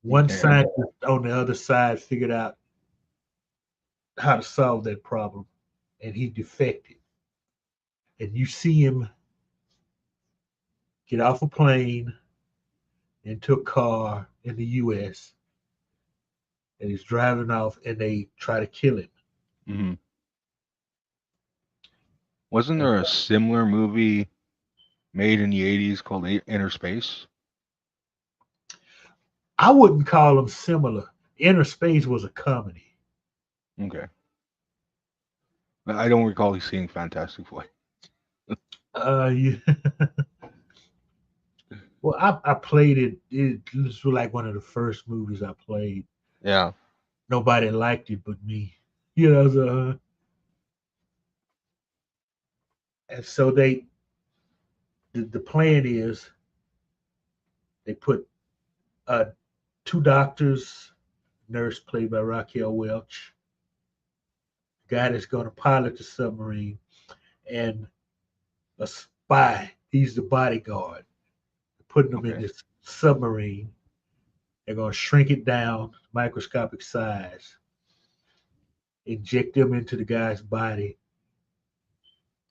One Okay. scientist on the other side figured out how to solve that problem, and he defected. And you see him get off a plane into a car in the U.S. and he's driving off, and they try to kill him. Hmm. Wasn't And there a similar movie made in the 80s called Inner Space? I wouldn't call them similar. Inner Space was a comedy. Okay. I don't recall seeing Fantastic Four. Yeah. Well, I played it. It was like one of the first movies I played. Yeah. Nobody liked it but me. You know, and so the plan is they put uh, 2 doctors, nurse played by Raquel Welch, guy that's going to pilot the submarine, and a spy. He's the bodyguard. Putting them in Okay. this submarine. They're going to shrink it down, microscopic size, inject them into the guy's body,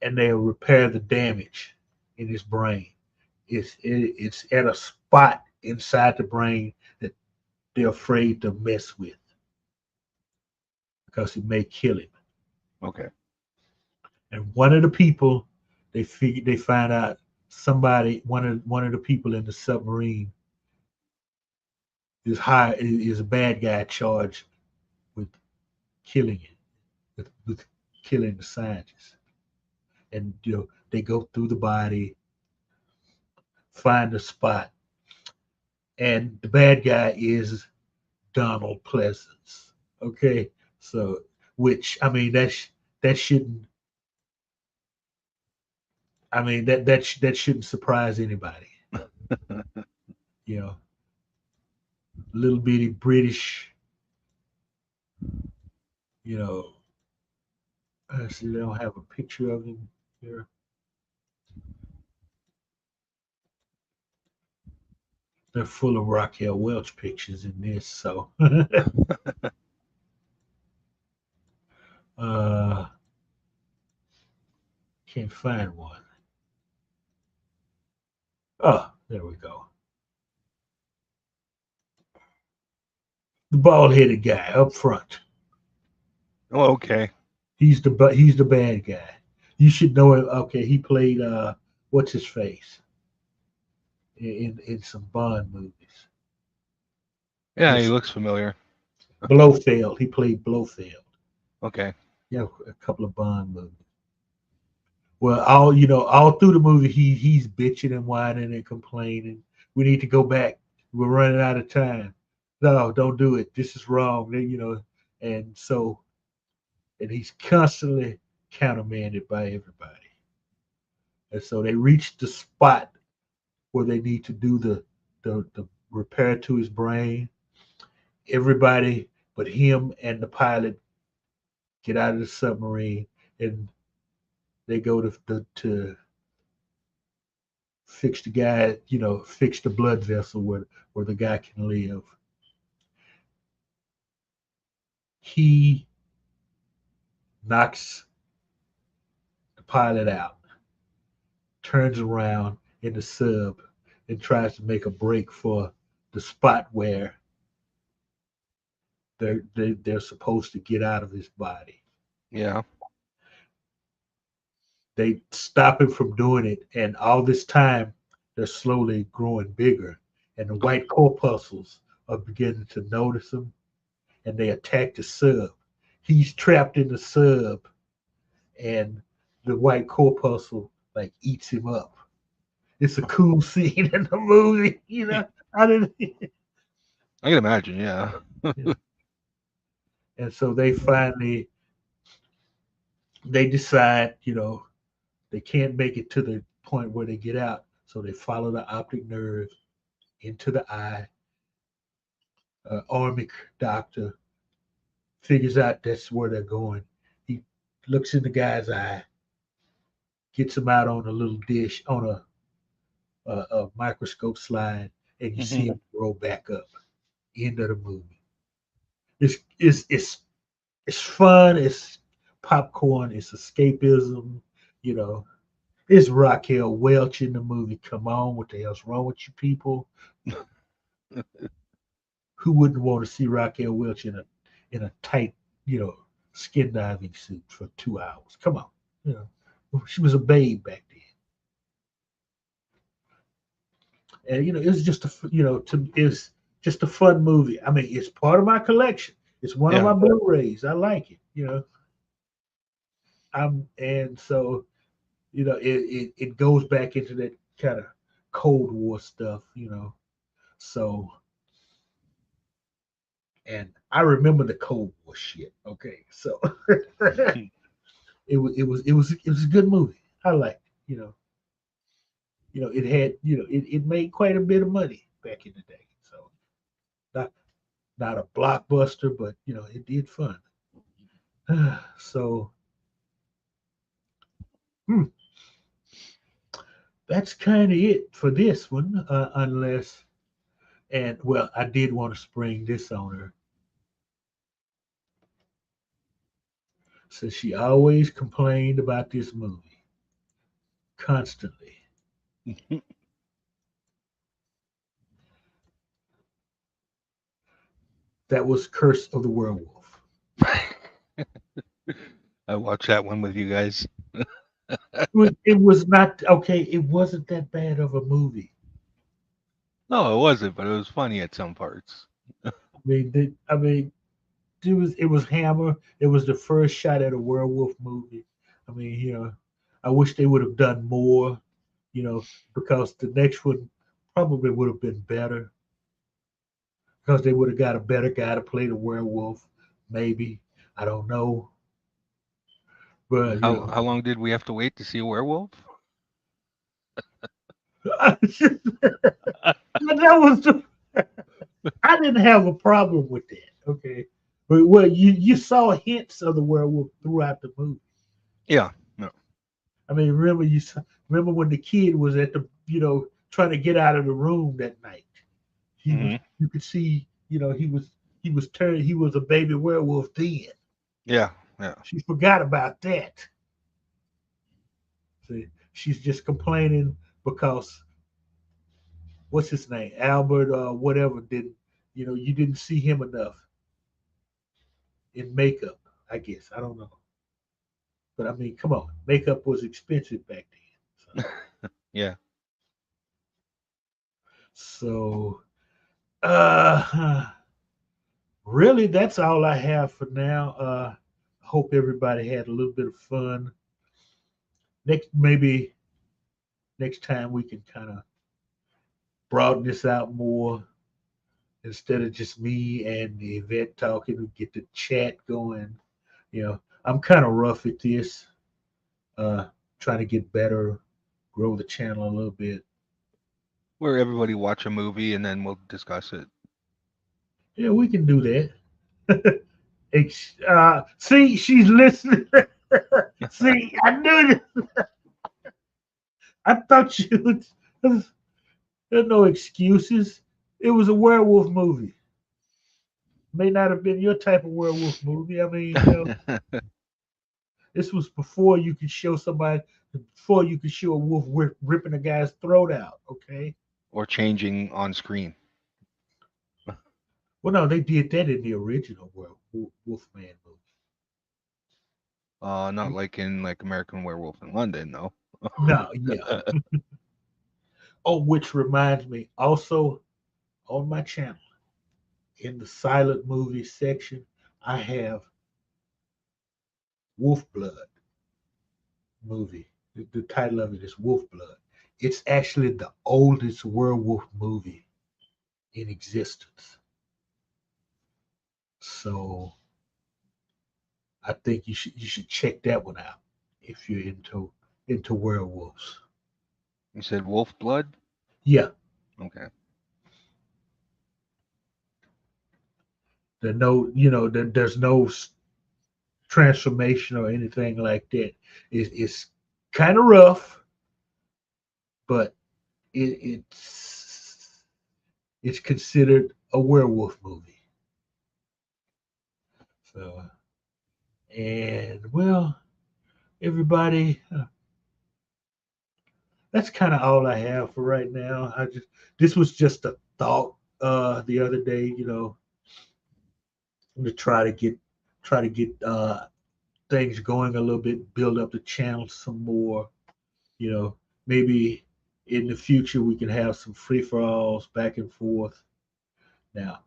and they'll repair the damage in his brain. It's at a spot inside the brain that they're afraid to mess with because it may kill him. Okay. And one of the people they find out somebody one of the people in the submarine is a bad guy charged with killing it, with killing the scientist. And they go through the body, find the spot, and the bad guy is Donald Pleasance. Okay, so which I mean that shouldn't that shouldn't surprise anybody. You know, little bitty British. You know, I see they don't have a picture of him here. They're full of Raquel Welch pictures in this, so uh, can't find one. Oh, There we go. The bald-headed guy up front. Oh, okay. He's the bad guy. You should know him. Okay, he played what's his face in some Bond movies. Yeah, he This looks familiar. Blofeld. He played Blofeld. Okay. Yeah, a couple of Bond movies. Well, all through the movie, he's bitching and whining and complaining. We need to go back. We're running out of time. No, don't do it. This is wrong. And so and he's constantly countermanded by everybody. And so they reach the spot where they need to do the repair to his brain. Everybody but him and the pilot get out of the submarine, and they go to fix the guy, fix the blood vessel where the guy can live. He knocks the pilot out, turns around in the sub, and tries to make a break for the spot where they're supposed to get out of his body. Yeah. They stop him from doing it, and all this time they're slowly growing bigger, and the white corpuscles are beginning to notice him, and they attack the sub. He's trapped in the sub, and the white corpuscle like eats him up. It's a cool scene in the movie. I didn't. I can imagine. Yeah. And so they decide, they can't make it to the point where they get out, so they follow the optic nerve into the eye. Army doctor figures out that's where they're going. He looks in the guy's eye, gets him out on a little dish on a microscope slide, and you see Hmm. him roll back up. End of the movie. It's fun. It's popcorn. It's escapism. You know, it's Raquel Welch in the movie. Come on, what the hell's wrong with you people? Who wouldn't want to see Raquel Welch in a tight, you know, skin diving suit for 2 hours? Come on, you know, she was a babe back then, and it was just it's just a fun movie. I mean, it's part of my collection. It's one of Yeah. my Blu-rays. I like it. And so it goes back into that kind of Cold War stuff. So, and I remember the Cold War shit. Okay, so it was a good movie. I liked it. It had it made quite a bit of money back in the day. So not not a blockbuster, but it did fun. So hmm, that's kind of it for this one. Unless and well, I did want to spring this on her. So she always complained about this movie constantly. That was Curse of the Werewolf. I watched that one with you guys. It was not okay. It wasn't that bad of a movie. No, it wasn't, but it was funny at some parts. I mean, it was Hammer. It was the first shot at a werewolf movie. I mean, I wish they would have done more. Because the next one probably would have been better. Because they would have got a better guy to play the werewolf. Maybe I don't know, but How long did we have to wait to see a werewolf? that was the I didn't have a problem with that. Okay, but well, you saw hints of the werewolf throughout the movie. Yeah. No. I mean, remember when the kid was at the trying to get out of the room that night. Hmm. You could see he was a baby werewolf then. Yeah. Yeah. She forgot about that. See, she's just complaining because what's his name, Albert whatever, didn't, you didn't see him enough in makeup. I guess I don't know, but I mean, come on, makeup was expensive back then. Yeah. So, really, that's all I have for now. Hope everybody had a little bit of fun. Maybe next time we can kind of broaden this out more instead of just me and the event talking. We get the chat going. I'm kind of rough at this. Uh, Trying to get better, grow the channel a little bit. Where everybody watch a movie and then we'll discuss it. Yeah, we can do that. See, she's listening. See, I knew this. I thought you would. There's no excuses. It was a werewolf movie. May not have been your type of werewolf movie. I mean, this was before you could show a wolf ripping a guy's throat out. Okay. Or changing on screen. Well, no, they did that in the original Wolfman movie. Not like in like American Werewolf in London, though. No, yeah. Oh, which reminds me, also on my channel, in the silent movie section, I have Wolf Blood movie. The title of it is Wolf Blood. It's actually the oldest werewolf movie in existence. So I think you should check that one out if you're into werewolves. You said Wolf Blood? Yeah, Okay. there's no transformation or anything like that. It's kind of rough, but it's considered a werewolf movie. So, and well, everybody, that's kind of all I have for right now. This was just a thought the other day, to try to get things going a little bit, build up the channel some more. You know, maybe in the future we can have some free for alls back and forth. Now,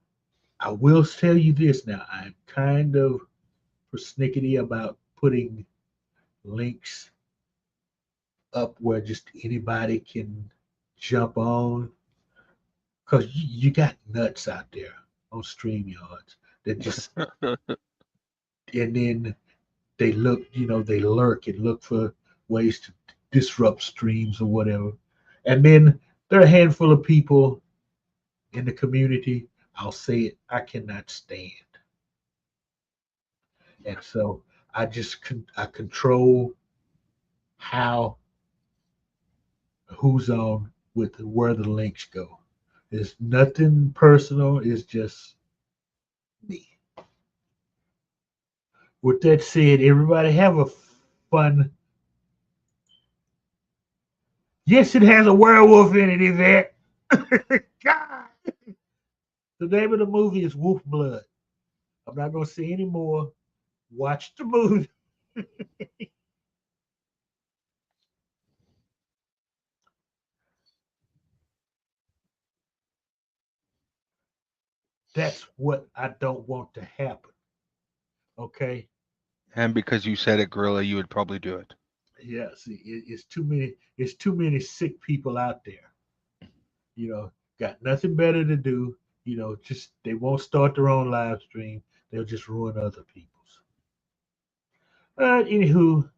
I will tell you this. Now, I'm kind of persnickety about putting links up where just anybody can jump on, because you got nuts out there on StreamYards that just, and then they lurk and look for ways to disrupt streams or whatever. And then there are a handful of people in the community, I'll say it, I cannot stand. And so I control how who's on with where the links go. It's nothing personal, it's just me. With that said, everybody have a fun. Yes, it has a werewolf in it, Yvette. God. The name of the movie is Wolf Blood. I'm not going to say any more. Watch the movie. That's what I don't want to happen. Okay. And because you said it, Gorilla, you would probably do it. Yeah. See, it's too many. It's too many sick people out there. Got nothing better to do. Just they won't start their own live stream. They'll just ruin other people's. Anywho,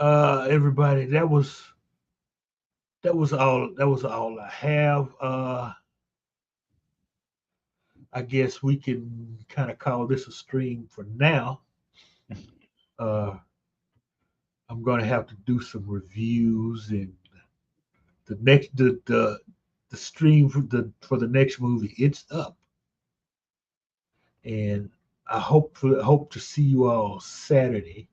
everybody, that was all I have. I guess we can kind of call this a stream for now. Uh, I'm going to have to do some reviews, and the stream for the next movie, it's up, and I hope to see you all Saturday,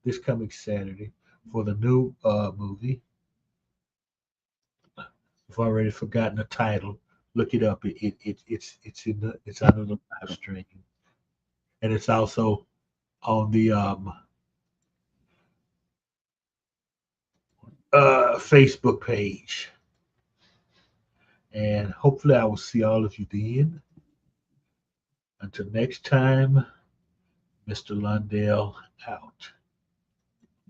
this coming Saturday, for the new movie. I've already forgotten the title. Look it up. It's under the live stream, and it's also on the Facebook page. And hopefully, I will see all of you then. Until next time, Mr. Lundell out.